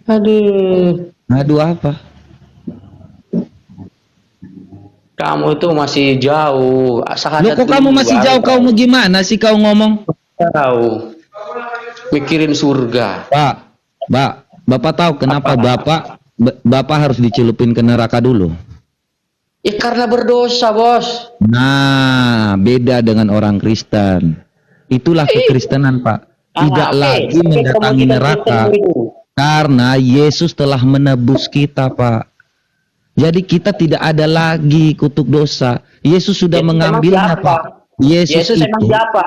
[SPEAKER 2] Aduh,
[SPEAKER 1] Aduh apa?
[SPEAKER 2] kamu itu masih jauh.
[SPEAKER 1] Loh, kok kamu masih jauh? Kau mau gimana sih kau ngomong?
[SPEAKER 2] Tahu. Mikirin surga.
[SPEAKER 1] Pak, Bapak tahu kenapa Bapak harus dicelupin ke neraka dulu?
[SPEAKER 2] Ya karena berdosa, Bos.
[SPEAKER 1] Nah, beda dengan orang Kristen. Itulah kekristenan, Pak. Tidak lagi mendatangi neraka. Karena Yesus telah menebus kita, Pak. Jadi kita tidak ada lagi kutuk dosa. Yesus sudah
[SPEAKER 2] Yesus
[SPEAKER 1] mengambilnya,
[SPEAKER 2] emang siapa?
[SPEAKER 1] Pak. Yesus
[SPEAKER 2] emang
[SPEAKER 1] itu,
[SPEAKER 2] siapa?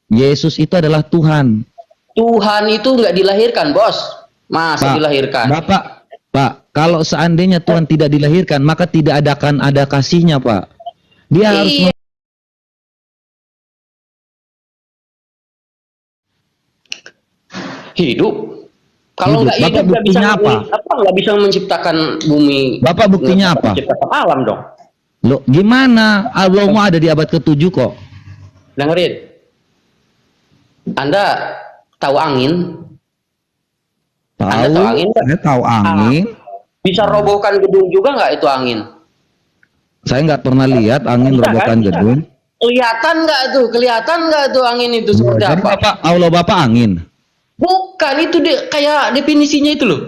[SPEAKER 1] Yesus itu adalah Tuhan.
[SPEAKER 2] Tuhan itu nggak dilahirkan, Bos. Masa
[SPEAKER 1] Pak,
[SPEAKER 2] dilahirkan?
[SPEAKER 1] Pak, kalau seandainya Tuhan tidak dilahirkan, maka tidak akan ada kasihnya, Pak. Dia harus
[SPEAKER 2] Iya. Hidup. Kalau
[SPEAKER 1] Hidup.
[SPEAKER 2] nggak
[SPEAKER 1] Bapak
[SPEAKER 2] hidup nggak bisa
[SPEAKER 1] buktinya apa?
[SPEAKER 2] nggak bisa menciptakan bumi.
[SPEAKER 1] Bapak buktinya
[SPEAKER 2] Nggak bisa
[SPEAKER 1] apa?
[SPEAKER 2] menciptakan alam dong.
[SPEAKER 1] Loh, gimana? Allahmu ada di abad ke-7 kok.
[SPEAKER 2] Dengerin. Anda tahu angin? Anda tahu
[SPEAKER 1] Tahu,
[SPEAKER 2] angin?
[SPEAKER 1] saya tahu angin.
[SPEAKER 2] Bisa robohkan gedung juga nggak itu angin?
[SPEAKER 1] Saya nggak pernah lihat angin
[SPEAKER 2] Bisa,
[SPEAKER 1] robohkan
[SPEAKER 2] kan? Bisa,
[SPEAKER 1] gedung.
[SPEAKER 2] kan? Kelihatan nggak tuh? Kelihatan nggak tuh angin itu seperti
[SPEAKER 1] Jadi
[SPEAKER 2] apa?
[SPEAKER 1] Bapak, Allah Bapak angin.
[SPEAKER 2] Bukan itu kayak definisinya itu loh.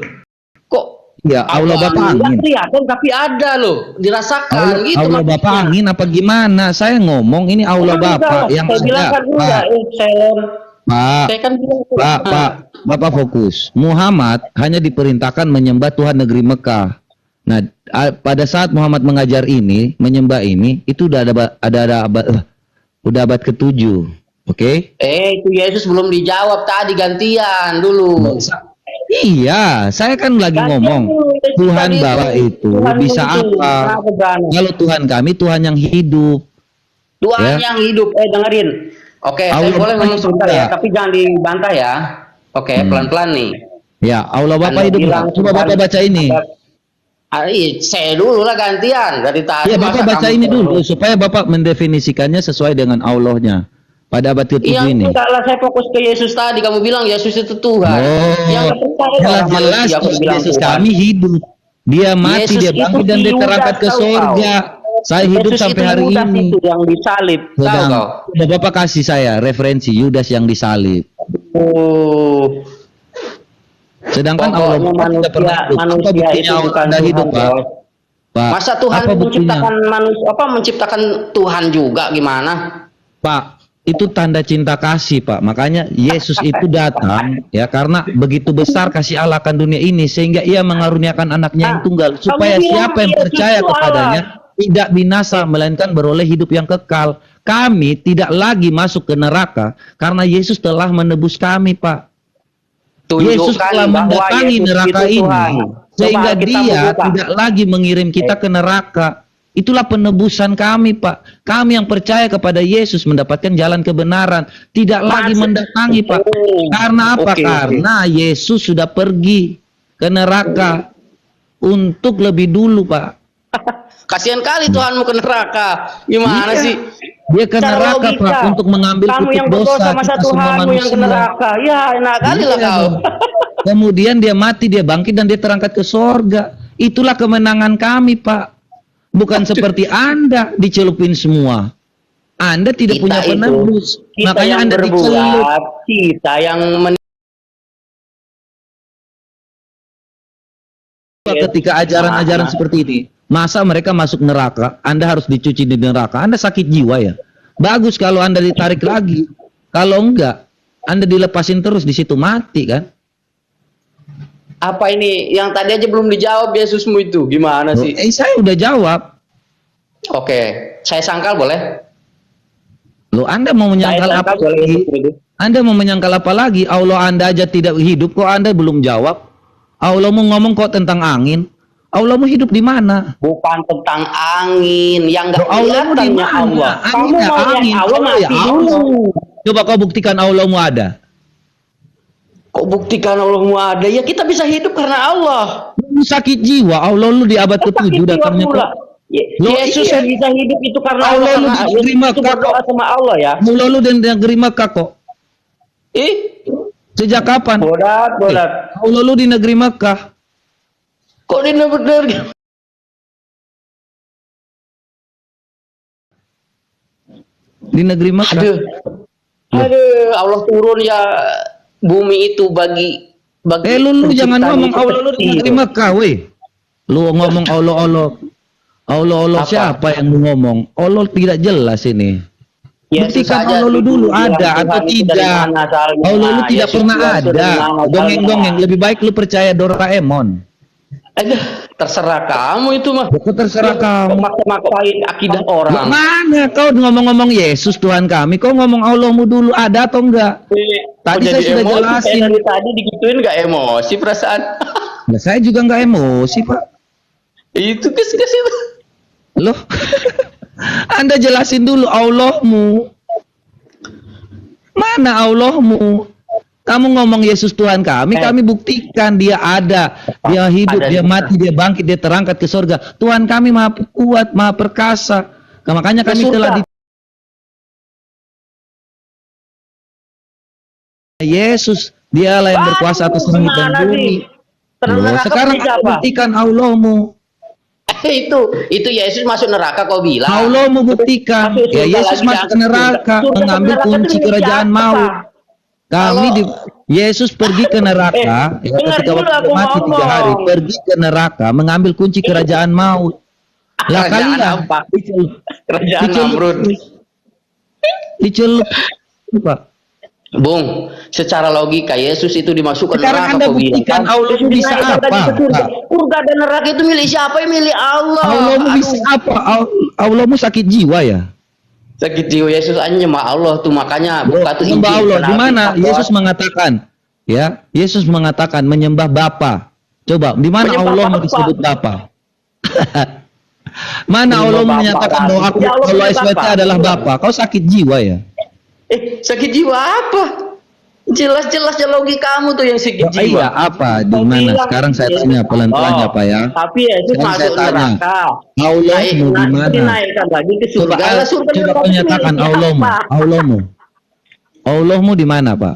[SPEAKER 2] Kok
[SPEAKER 1] Ya, Allah
[SPEAKER 2] ada
[SPEAKER 1] Bapak
[SPEAKER 2] nggak
[SPEAKER 1] angin.
[SPEAKER 2] kelihatan tapi ada loh, dirasakan gitu
[SPEAKER 1] Allah
[SPEAKER 2] maksudnya.
[SPEAKER 1] Bapak angin apa gimana? Saya ngomong ini Allah
[SPEAKER 2] Kan enggak
[SPEAKER 1] Bapak
[SPEAKER 2] lah,
[SPEAKER 1] yang
[SPEAKER 2] saya bilang
[SPEAKER 1] ada.
[SPEAKER 2] kan enggak,
[SPEAKER 1] Pak,
[SPEAKER 2] saya kan bilang
[SPEAKER 1] Pak, Bapak fokus. Muhammad hanya diperintahkan menyembah Tuhan negeri Mekah. Nah, pada saat Muhammad mengajar ini, menyembah ini, itu udah udah abad ke-7. Oke?
[SPEAKER 2] itu Yesus belum dijawab tadi, gantian dulu.
[SPEAKER 1] Iya, saya kan lagi
[SPEAKER 2] Gantian
[SPEAKER 1] ngomong.
[SPEAKER 2] dulu, Yesus
[SPEAKER 1] Tuhan
[SPEAKER 2] tadi
[SPEAKER 1] Bapak itu
[SPEAKER 2] Tuhan
[SPEAKER 1] bisa
[SPEAKER 2] itu,
[SPEAKER 1] apa?
[SPEAKER 2] kenapa berani?
[SPEAKER 1] Kalau Tuhan kami Tuhan yang hidup.
[SPEAKER 2] Tuhan
[SPEAKER 1] Ya.
[SPEAKER 2] yang hidup, dengerin. Oke, saya
[SPEAKER 1] Allah
[SPEAKER 2] boleh
[SPEAKER 1] Bapak
[SPEAKER 2] ngomong sebentar
[SPEAKER 1] juga.
[SPEAKER 2] ya, tapi jangan dibantah ya. Oke, pelan-pelan nih.
[SPEAKER 1] Ya, Allah Bapak
[SPEAKER 2] Anda
[SPEAKER 1] hidup.
[SPEAKER 2] bilang
[SPEAKER 1] Coba Bapak baca ini.
[SPEAKER 2] Saya dulu lah gantian dari tadi.
[SPEAKER 1] Ya, Bapak
[SPEAKER 2] masa
[SPEAKER 1] baca
[SPEAKER 2] kamu
[SPEAKER 1] ini
[SPEAKER 2] terus?
[SPEAKER 1] dulu supaya Bapak mendefinisikannya sesuai dengan Allahnya pada abad ke-7
[SPEAKER 2] Iya,
[SPEAKER 1] ini.
[SPEAKER 2] enggak lah, saya fokus ke Yesus tadi. Kamu bilang Yesus itu Tuhan. Yang nggak percaya orang
[SPEAKER 1] jelas-jelas
[SPEAKER 2] manusia, aku bilang
[SPEAKER 1] Yesus
[SPEAKER 2] Tuhan.
[SPEAKER 1] kami hidup. Dia mati,
[SPEAKER 2] Yesus
[SPEAKER 1] dia
[SPEAKER 2] itu
[SPEAKER 1] bangkit dan dia
[SPEAKER 2] Yudas,
[SPEAKER 1] terangkat ke
[SPEAKER 2] tahu
[SPEAKER 1] surga. Saya hidup
[SPEAKER 2] Yesus
[SPEAKER 1] sampai
[SPEAKER 2] itu
[SPEAKER 1] hari
[SPEAKER 2] Yudas
[SPEAKER 1] ini.
[SPEAKER 2] itu yang disalib. Tahu
[SPEAKER 1] Sedang,
[SPEAKER 2] kau?
[SPEAKER 1] coba Bapak kasih saya referensi Yudas yang disalib.
[SPEAKER 2] Oh,
[SPEAKER 1] Sedangkan Allah
[SPEAKER 2] pokoknya
[SPEAKER 1] Bapak tidak pernah hidup. Apa
[SPEAKER 2] manusia
[SPEAKER 1] buktinya
[SPEAKER 2] itu
[SPEAKER 1] Allah
[SPEAKER 2] bukan
[SPEAKER 1] Anda
[SPEAKER 2] Tuhan,
[SPEAKER 1] hidup, Pak?
[SPEAKER 2] bos.
[SPEAKER 1] Pak,
[SPEAKER 2] Masa Tuhan
[SPEAKER 1] apa buktinya?
[SPEAKER 2] menciptakan manusia menciptakan Tuhan juga gimana?
[SPEAKER 1] Pak, itu tanda cinta kasih, Pak. Makanya Yesus itu datang ya karena begitu besar kasih Allah akan dunia ini sehingga ia mengaruniakan anaknya yang tunggal supaya
[SPEAKER 2] kamu bilang
[SPEAKER 1] siapa yang
[SPEAKER 2] Yesus
[SPEAKER 1] percaya
[SPEAKER 2] itu
[SPEAKER 1] kepadanya tidak binasa melainkan beroleh hidup yang kekal. Kami tidak lagi masuk ke neraka karena Yesus telah menebus kami, Pak. Yesus
[SPEAKER 2] Tunjukkan
[SPEAKER 1] telah
[SPEAKER 2] bahwa
[SPEAKER 1] mendatangi
[SPEAKER 2] Yesus
[SPEAKER 1] neraka
[SPEAKER 2] itu
[SPEAKER 1] ini
[SPEAKER 2] Tuhan.
[SPEAKER 1] sehingga
[SPEAKER 2] Coba kita
[SPEAKER 1] dia
[SPEAKER 2] membuka.
[SPEAKER 1] tidak lagi mengirim kita ke neraka. Itulah penebusan kami, Pak. Kami yang percaya kepada Yesus mendapatkan jalan kebenaran, tidak lagi mendatangi, Pak. Karena apa?
[SPEAKER 2] Oke, oke.
[SPEAKER 1] Karena Yesus sudah pergi ke neraka untuk lebih dulu, Pak.
[SPEAKER 2] Kasihan kali Tuhanmu ke neraka. Gimana
[SPEAKER 1] Iya.
[SPEAKER 2] sih?
[SPEAKER 1] Dia ke
[SPEAKER 2] Secara
[SPEAKER 1] neraka,
[SPEAKER 2] logika,
[SPEAKER 1] Pak, untuk mengambil
[SPEAKER 2] kamu
[SPEAKER 1] kutuk
[SPEAKER 2] yang berdosa
[SPEAKER 1] dosa
[SPEAKER 2] masa
[SPEAKER 1] kita semua
[SPEAKER 2] Tuhanmu yang ke
[SPEAKER 1] manusia.
[SPEAKER 2] neraka. Ya, enak kali lah
[SPEAKER 1] Iya,
[SPEAKER 2] kau.
[SPEAKER 1] dong. Kemudian dia mati, dia bangkit dan dia terangkat ke sorga. Itulah kemenangan kami, Pak. Bukan seperti Anda dicelupin semua. Anda tidak
[SPEAKER 2] Kita
[SPEAKER 1] punya
[SPEAKER 2] itu,
[SPEAKER 1] penebus.
[SPEAKER 2] kita
[SPEAKER 1] Makanya
[SPEAKER 2] yang
[SPEAKER 1] Anda dicelup.
[SPEAKER 2] berbuat, kita yang
[SPEAKER 1] Ketika ajaran-ajaran seperti ini, masa mereka masuk neraka, Anda harus dicuci di neraka. Anda sakit jiwa ya. Bagus kalau Anda ditarik lagi. Kalau enggak, Anda dilepasin terus di situ mati kan?
[SPEAKER 2] apa ini yang tadi aja belum dijawab Yesusmu itu gimana sih?
[SPEAKER 1] Saya udah jawab.
[SPEAKER 2] Oke, saya sangkal boleh?
[SPEAKER 1] Loh, Anda mau menyangkal
[SPEAKER 2] Saya
[SPEAKER 1] apa
[SPEAKER 2] sangkal boleh
[SPEAKER 1] lagi?
[SPEAKER 2] itu.
[SPEAKER 1] Anda mau menyangkal apa lagi? Allah Anda aja tidak hidup kok Anda belum jawab. Allah mau ngomong kok tentang angin. Allah mau hidup di mana?
[SPEAKER 2] Bukan tentang angin yang nggak
[SPEAKER 1] Loh, Allah mau di
[SPEAKER 2] kelihatannya
[SPEAKER 1] mana?
[SPEAKER 2] Allah. Kamu
[SPEAKER 1] Angin ya,
[SPEAKER 2] mau lihat
[SPEAKER 1] angin.
[SPEAKER 2] Allah
[SPEAKER 1] Allah ya,
[SPEAKER 2] mati
[SPEAKER 1] Allah.
[SPEAKER 2] dulu.
[SPEAKER 1] Coba kau buktikan Allahmu ada.
[SPEAKER 2] Kok buktikan Allahmu ada? Ya kita bisa hidup karena Allah.
[SPEAKER 1] Lu sakit jiwa, Allah lu di abad ke-7
[SPEAKER 2] Sakit jiwa
[SPEAKER 1] datangnya
[SPEAKER 2] pula.
[SPEAKER 1] kok. Loh,
[SPEAKER 2] Yesus
[SPEAKER 1] iya.
[SPEAKER 2] yang bisa hidup itu karena
[SPEAKER 1] Allah
[SPEAKER 2] Allah.
[SPEAKER 1] lu
[SPEAKER 2] Karena
[SPEAKER 1] di
[SPEAKER 2] Yesus
[SPEAKER 1] terima
[SPEAKER 2] itu berdoa sama Allah ya.
[SPEAKER 1] Mula lu di negeri Mekah kok. Sejak kapan?
[SPEAKER 2] Bodat.
[SPEAKER 1] Allah lu di negeri Mekah.
[SPEAKER 2] Kok di negeri?
[SPEAKER 1] Di negeri Mekah.
[SPEAKER 2] Aduh, Allah turun ya bumi itu bagi
[SPEAKER 1] Lu jangan
[SPEAKER 2] penciptaan
[SPEAKER 1] ngomong
[SPEAKER 2] itu
[SPEAKER 1] Allah lu di
[SPEAKER 2] kecil.
[SPEAKER 1] negeri Mekah, weh. Lu ngomong Allah
[SPEAKER 2] Apa?
[SPEAKER 1] siapa yang lu ngomong? Allah tidak jelas ini.
[SPEAKER 2] Yesus
[SPEAKER 1] Buktikan
[SPEAKER 2] aja
[SPEAKER 1] Allah lu dulu
[SPEAKER 2] bilang
[SPEAKER 1] ada
[SPEAKER 2] Tuhan
[SPEAKER 1] atau
[SPEAKER 2] itu dari
[SPEAKER 1] tidak.
[SPEAKER 2] mana asalnya.
[SPEAKER 1] Allah lu
[SPEAKER 2] Nah,
[SPEAKER 1] tidak
[SPEAKER 2] Yesus
[SPEAKER 1] pernah
[SPEAKER 2] bilang itu dari
[SPEAKER 1] ada.
[SPEAKER 2] mana asalnya.
[SPEAKER 1] Dongeng-dongeng, lebih baik lu percaya Doraemon.
[SPEAKER 2] Aduh, terserah kamu itu mah.
[SPEAKER 1] Itu terserah kamu.
[SPEAKER 2] Maksa-maksain akidah
[SPEAKER 1] Loh,
[SPEAKER 2] orang.
[SPEAKER 1] mana kau ngomong-ngomong Yesus Tuhan kami? Kau ngomong Allahmu dulu ada atau enggak? Tadi
[SPEAKER 2] Kok
[SPEAKER 1] saya
[SPEAKER 2] jadi
[SPEAKER 1] sudah
[SPEAKER 2] emosi?
[SPEAKER 1] jelasin.
[SPEAKER 2] Saya dari tadi digituin nggak emosi perasaan.
[SPEAKER 1] Nah, saya juga enggak emosi, Pak.
[SPEAKER 2] Itu kes itu.
[SPEAKER 1] Loh. Anda jelasin dulu Allahmu. Mana Allahmu? Kamu ngomong Yesus Tuhan kami buktikan dia ada, dia hidup,
[SPEAKER 2] Ada
[SPEAKER 1] dia
[SPEAKER 2] di
[SPEAKER 1] mati, dia bangkit, dia terangkat ke surga. Tuhan kami maha kuat, maha perkasa. Makanya
[SPEAKER 2] Ke
[SPEAKER 1] kami
[SPEAKER 2] surga.
[SPEAKER 1] telah di Yesus, dialah yang berkuasa atas langit dan
[SPEAKER 2] Gimana
[SPEAKER 1] bumi.
[SPEAKER 2] sih? Terus
[SPEAKER 1] Loh,
[SPEAKER 2] neraka
[SPEAKER 1] sekarang
[SPEAKER 2] punya
[SPEAKER 1] aku
[SPEAKER 2] siapa?
[SPEAKER 1] buktikan Allahmu.
[SPEAKER 2] Itu Yesus masuk neraka kau bilang.
[SPEAKER 1] Allahmu buktikan.
[SPEAKER 2] Masuk
[SPEAKER 1] Ya
[SPEAKER 2] surga
[SPEAKER 1] Yesus
[SPEAKER 2] lagi,
[SPEAKER 1] masuk ke
[SPEAKER 2] diangkat
[SPEAKER 1] neraka,
[SPEAKER 2] surga. Surga
[SPEAKER 1] mengambil
[SPEAKER 2] neraka itu
[SPEAKER 1] kunci
[SPEAKER 2] milik
[SPEAKER 1] kerajaan
[SPEAKER 2] siapa?
[SPEAKER 1] maut. Kami
[SPEAKER 2] Kalau-
[SPEAKER 1] di Yesus pergi ke neraka ya,
[SPEAKER 2] dengar
[SPEAKER 1] ketika
[SPEAKER 2] dulu
[SPEAKER 1] waktu
[SPEAKER 2] aku
[SPEAKER 1] dia mati 3 hari,
[SPEAKER 2] ngomong.
[SPEAKER 1] pergi ke neraka mengambil kunci kerajaan maut. Lah
[SPEAKER 2] Kerajaan
[SPEAKER 1] kalian
[SPEAKER 2] apa? Kerajaan
[SPEAKER 1] dicelup,
[SPEAKER 2] Namrud.
[SPEAKER 1] dicelup, Pak.
[SPEAKER 2] Bung, secara logika Yesus itu dimasukkan
[SPEAKER 1] Sekarang
[SPEAKER 2] neraka
[SPEAKER 1] Anda
[SPEAKER 2] kau bilang,
[SPEAKER 1] buktikan
[SPEAKER 2] kan?
[SPEAKER 1] Allahmu
[SPEAKER 2] Terus
[SPEAKER 1] bisa
[SPEAKER 2] dinaikkan
[SPEAKER 1] apa,
[SPEAKER 2] lagi ke surga.
[SPEAKER 1] Pak?
[SPEAKER 2] Surga dan neraka itu milik siapa? Milik Allah.
[SPEAKER 1] Allahmu
[SPEAKER 2] Aduh.
[SPEAKER 1] bisa apa? Allahmu sakit jiwa ya?
[SPEAKER 2] Sakit jiwa Yesus aja nyembah Allah tuh, makanya buka tuh
[SPEAKER 1] Menyembah Allah.
[SPEAKER 2] Kenapa
[SPEAKER 1] Di mana
[SPEAKER 2] kita
[SPEAKER 1] Yesus
[SPEAKER 2] buat-
[SPEAKER 1] mengatakan, ya, Yesus mengatakan menyembah Bapa. Coba, di mana
[SPEAKER 2] Menyembah
[SPEAKER 1] Allahmu
[SPEAKER 2] Bapa.
[SPEAKER 1] disebut Bapa? Mana
[SPEAKER 2] Menyembah
[SPEAKER 1] Allahmu
[SPEAKER 2] Bapa,
[SPEAKER 1] menyatakan
[SPEAKER 2] kan?
[SPEAKER 1] bahwa aku
[SPEAKER 2] Ya, Allah
[SPEAKER 1] Allah
[SPEAKER 2] punya
[SPEAKER 1] SWT
[SPEAKER 2] Bapa.
[SPEAKER 1] adalah Bapa? Kau sakit jiwa ya?
[SPEAKER 2] sakit jiwa apa? Jelas-jelas logika kamu tuh yang sakit
[SPEAKER 1] Oh, iya,
[SPEAKER 2] jiwa.
[SPEAKER 1] apa? Di
[SPEAKER 2] Kau
[SPEAKER 1] mana?
[SPEAKER 2] bilang
[SPEAKER 1] Sekarang saya
[SPEAKER 2] Yesus
[SPEAKER 1] tanya pelan-pelan ya,
[SPEAKER 2] Allah.
[SPEAKER 1] Pak ya.
[SPEAKER 2] Tapi Yesus
[SPEAKER 1] Sekarang saya
[SPEAKER 2] masuk
[SPEAKER 1] tanya,
[SPEAKER 2] neraka.
[SPEAKER 1] Allahmu di mana?
[SPEAKER 2] Dinaikkan lagi ke
[SPEAKER 1] Coba,
[SPEAKER 2] surga. Lah, surga
[SPEAKER 1] coba
[SPEAKER 2] neraka
[SPEAKER 1] kau
[SPEAKER 2] itu
[SPEAKER 1] nyatakan
[SPEAKER 2] milik
[SPEAKER 1] Allahmu.
[SPEAKER 2] siapa?
[SPEAKER 1] Allahmu. Allahmu di mana, Pak?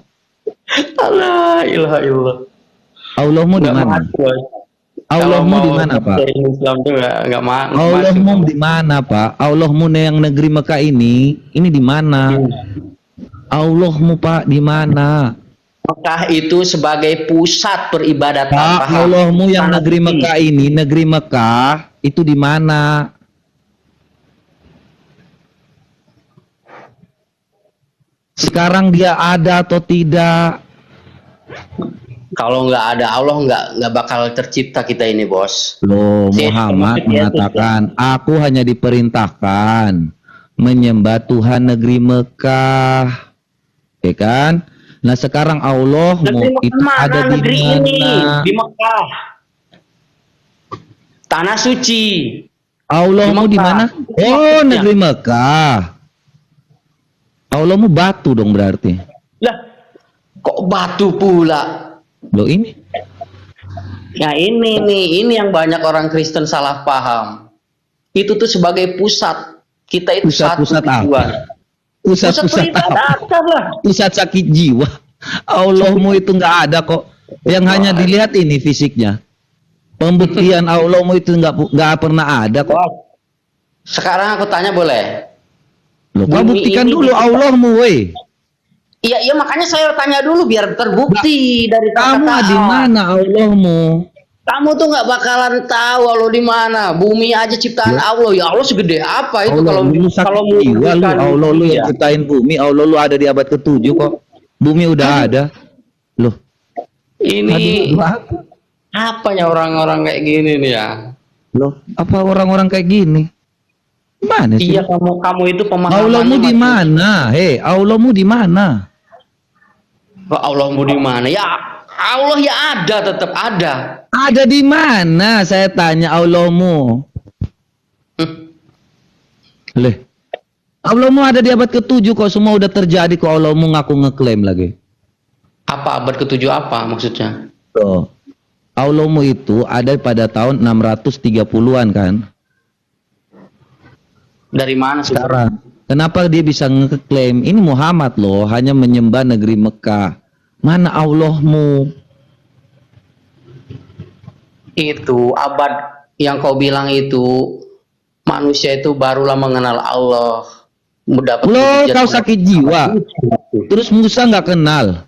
[SPEAKER 2] Allah, ilah ilah.
[SPEAKER 1] Allahmu di mana? Allahmu di mana, Pak?
[SPEAKER 2] Islam tuh nggak
[SPEAKER 1] Allahmu di mana, Pak? Allahmu yang negeri Mekah ini di mana? Allahmu, Pak, di mana?
[SPEAKER 2] Mekah itu sebagai pusat peribadatan.
[SPEAKER 1] Pak,
[SPEAKER 2] paham?
[SPEAKER 1] Allahmu yang
[SPEAKER 2] Tanah
[SPEAKER 1] negeri
[SPEAKER 2] suci.
[SPEAKER 1] Mekah ini, negeri Mekah itu di mana? Sekarang dia ada atau tidak?
[SPEAKER 2] Kalau nggak ada Allah nggak bakal tercipta kita ini, bos.
[SPEAKER 1] Loh,
[SPEAKER 2] Si-
[SPEAKER 1] Muhammad
[SPEAKER 2] maksud Yesus,
[SPEAKER 1] mengatakan, aku hanya diperintahkan menyembah Tuhan negeri Mekah. Ya kan? Nah, sekarang Allahmu
[SPEAKER 2] Negeri Mekah
[SPEAKER 1] itu
[SPEAKER 2] mana?
[SPEAKER 1] ada di
[SPEAKER 2] Negeri ini
[SPEAKER 1] mana?
[SPEAKER 2] di Mekah. Tanah suci.
[SPEAKER 1] Allahmu
[SPEAKER 2] Di
[SPEAKER 1] di
[SPEAKER 2] Mekah.
[SPEAKER 1] mana? Oh, negeri Mekah. Allahmu batu dong berarti.
[SPEAKER 2] Lah, kok batu pula?
[SPEAKER 1] Loh ini.
[SPEAKER 2] Ya ini nih, ini yang banyak orang Kristen salah paham. Itu tuh sebagai pusat. Kita itu
[SPEAKER 1] Pusat-pusat
[SPEAKER 2] satu
[SPEAKER 1] apa?
[SPEAKER 2] tujuan. Pusat
[SPEAKER 1] Pusat-pusat apa?
[SPEAKER 2] peribadatan lah.
[SPEAKER 1] Pusat sakit jiwa. Allahmu itu nggak ada kok. Yang hanya dilihat ini fisiknya. Pembuktian Allahmu itu nggak pernah ada kok.
[SPEAKER 2] Bos, sekarang aku tanya boleh?
[SPEAKER 1] Loh, kau
[SPEAKER 2] Bumi
[SPEAKER 1] buktikan
[SPEAKER 2] ini
[SPEAKER 1] dulu
[SPEAKER 2] bisa-
[SPEAKER 1] Allahmu, weh.
[SPEAKER 2] Iya, makanya saya tanya dulu biar terbukti dari
[SPEAKER 1] Kamu
[SPEAKER 2] kata-kata.
[SPEAKER 1] di mana Allahmu?
[SPEAKER 2] Kamu tuh nggak bakalan tahu Allah di mana. Bumi aja ciptaan Allah. Ya Allah segede apa itu
[SPEAKER 1] Allah lu sakit jiwa lu. Allah lu yang ciptain bumi. Allah lu ada di abad ke-7 kok. Bumi udah ada. Loh,
[SPEAKER 2] ini
[SPEAKER 1] aduh, apa?
[SPEAKER 2] apanya orang-orang kayak gini nih ya?
[SPEAKER 1] Loh, apa orang-orang kayak gini? Mana sih?
[SPEAKER 2] Iya, kamu itu pemahamannya
[SPEAKER 1] Allahmu di
[SPEAKER 2] masih-
[SPEAKER 1] mana? Hei, Allahmu di mana?
[SPEAKER 2] Kok Allahmu di mana? Ya Allah ya ada, tetap ada.
[SPEAKER 1] Ada di mana? Saya tanya Allahmu.
[SPEAKER 2] Hmm.
[SPEAKER 1] Leh. Allahmu ada di abad ke-7 kok, semua udah terjadi kok Allahmu ngaku ngeklaim lagi.
[SPEAKER 2] Apa abad ke-7 apa maksudnya?
[SPEAKER 1] Tuh. Allahmu itu ada pada tahun 630-an kan?
[SPEAKER 2] Dari mana sih?
[SPEAKER 1] Sekarang. Kenapa dia bisa ngeklaim ini Muhammad loh hanya menyembah negeri Mekah? Mana Allahmu?
[SPEAKER 2] Itu abad yang kau bilang itu manusia itu barulah mengenal Allah. Mendapat
[SPEAKER 1] Loh,
[SPEAKER 2] mujizat.
[SPEAKER 1] kau sakit jiwa. Terus Musa nggak kenal.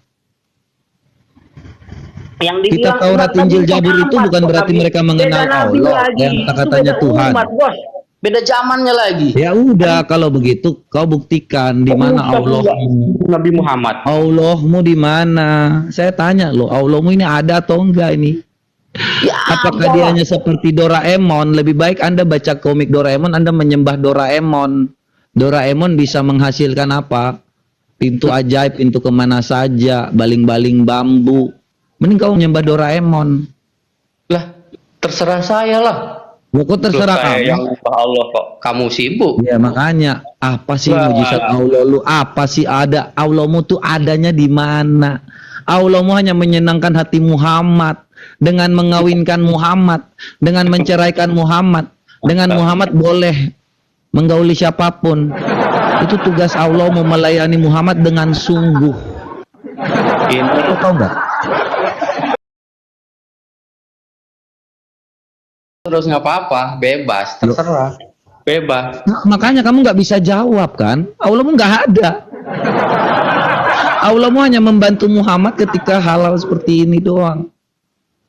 [SPEAKER 2] Yang
[SPEAKER 1] Kita
[SPEAKER 2] dibilang
[SPEAKER 1] Taurat,
[SPEAKER 2] Nabi
[SPEAKER 1] Injil, Zabur itu
[SPEAKER 2] Muhammad,
[SPEAKER 1] bukan berarti
[SPEAKER 2] Nabi.
[SPEAKER 1] mereka mengenal
[SPEAKER 2] Beda Nabi
[SPEAKER 1] Allah,
[SPEAKER 2] lagi.
[SPEAKER 1] yang
[SPEAKER 2] Itu
[SPEAKER 1] kata-katanya
[SPEAKER 2] beda
[SPEAKER 1] Tuhan.
[SPEAKER 2] umat, bos. Beda zamannya lagi.
[SPEAKER 1] Ya udah kalau begitu kau buktikan di mana Allahmu.
[SPEAKER 2] Nabi Muhammad.
[SPEAKER 1] Allahmu di mana? Saya tanya loh, Allahmu ini ada atau enggak ini?
[SPEAKER 2] Ya,
[SPEAKER 1] Apakah
[SPEAKER 2] ada.
[SPEAKER 1] dia hanya seperti Doraemon? Lebih baik Anda baca komik Doraemon, Anda menyembah Doraemon. Doraemon bisa menghasilkan apa? Pintu ajaib, pintu kemana saja, baling-baling bambu. Mending kau menyembah Doraemon.
[SPEAKER 2] Lah, terserah saya lah.
[SPEAKER 1] Loh, kok terserah
[SPEAKER 2] Loh, saya
[SPEAKER 1] kamu?
[SPEAKER 2] yang nyembah Allah kok kamu sibuk.
[SPEAKER 1] Ya makanya apa sih
[SPEAKER 2] Wah.
[SPEAKER 1] mujizat Allah lu? Apa sih ada Allahmu tuh adanya di mana? Allahmu hanya menyenangkan hati Muhammad dengan mengawinkan Muhammad, dengan menceraikan Muhammad, dengan Muhammad boleh menggauli siapapun. Itu tugas Allah mau melayani Muhammad dengan sungguh. Kau tahu nggak?
[SPEAKER 2] Terus nggak apa-apa, bebas, terserah, bebas.
[SPEAKER 1] Nah, makanya kamu nggak bisa jawab kan? Allahmu nggak ada. Allahmu hanya membantu Muhammad ketika halal seperti ini doang.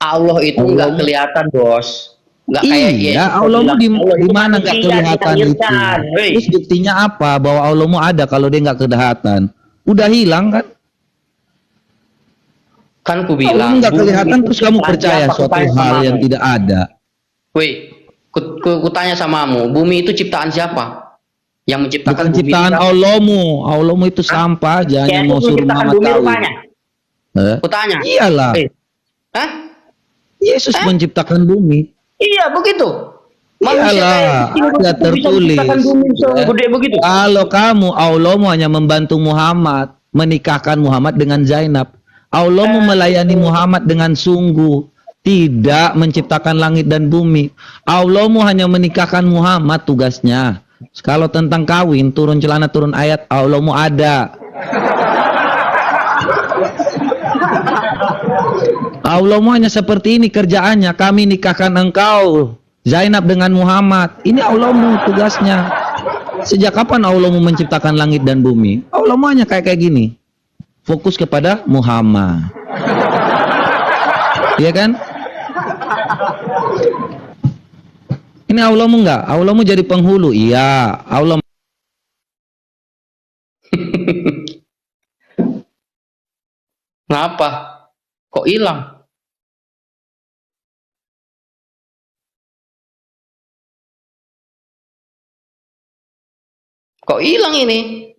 [SPEAKER 2] Allah itu nggak kelihatan, bos. Nggak kayak
[SPEAKER 1] Iya,
[SPEAKER 2] Yesus
[SPEAKER 1] Allahmu
[SPEAKER 2] bilang, Allah
[SPEAKER 1] di
[SPEAKER 2] itu
[SPEAKER 1] mana nggak
[SPEAKER 2] manusia,
[SPEAKER 1] kelihatan itu?
[SPEAKER 2] dilahirkan. Hei.
[SPEAKER 1] Terus buktinya apa bahwa Allahmu ada kalau dia nggak kelihatan? Udah hilang kan?
[SPEAKER 2] Kan ku
[SPEAKER 1] Allahmu
[SPEAKER 2] bilang,
[SPEAKER 1] nggak
[SPEAKER 2] bumi
[SPEAKER 1] kelihatan
[SPEAKER 2] itu
[SPEAKER 1] terus kamu
[SPEAKER 2] ciptaan
[SPEAKER 1] percaya
[SPEAKER 2] siapa?
[SPEAKER 1] suatu
[SPEAKER 2] Kutanya
[SPEAKER 1] hal yang
[SPEAKER 2] samamu.
[SPEAKER 1] tidak ada.
[SPEAKER 2] Woi, ku tanya samamu, bumi itu ciptaan siapa? Yang menciptakan
[SPEAKER 1] Bukan
[SPEAKER 2] bumi
[SPEAKER 1] ciptaan
[SPEAKER 2] siapa?
[SPEAKER 1] Allahmu. Allahmu itu sampah aja, hanya
[SPEAKER 2] Yesus
[SPEAKER 1] mau suruh
[SPEAKER 2] menciptakan
[SPEAKER 1] Muhammad
[SPEAKER 2] bumi
[SPEAKER 1] tahu.
[SPEAKER 2] rupanya. Kutanya.
[SPEAKER 1] Iyalah,
[SPEAKER 2] Hah?
[SPEAKER 1] Yesus menciptakan bumi.
[SPEAKER 2] Iya begitu. Manusia
[SPEAKER 1] Iyalah,
[SPEAKER 2] kayak kecil
[SPEAKER 1] ada
[SPEAKER 2] begitu bisa
[SPEAKER 1] tertulis.
[SPEAKER 2] menciptakan bumi segede begitu.
[SPEAKER 1] Kalau kamu, Allahmu hanya membantu Muhammad, menikahkan Muhammad dengan Zainab. Allahmu melayani Muhammad dengan sungguh, tidak menciptakan langit dan bumi. Allahmu hanya menikahkan Muhammad tugasnya. Kalau tentang kawin, turun celana, turun ayat, Allahmu ada. Allahmu hanya seperti ini kerjaannya. Kami nikahkan engkau, Zainab dengan Muhammad. Ini Allahmu tugasnya. Sejak kapan Allahmu menciptakan langit dan bumi? Allahmu hanya kayak gini. Fokus kepada Muhammad. Iya kan? Ini Allahmu enggak? Allahmu jadi penghulu. Iya, Allah.
[SPEAKER 2] Kenapa? Kok hilang? Kok hilang ini?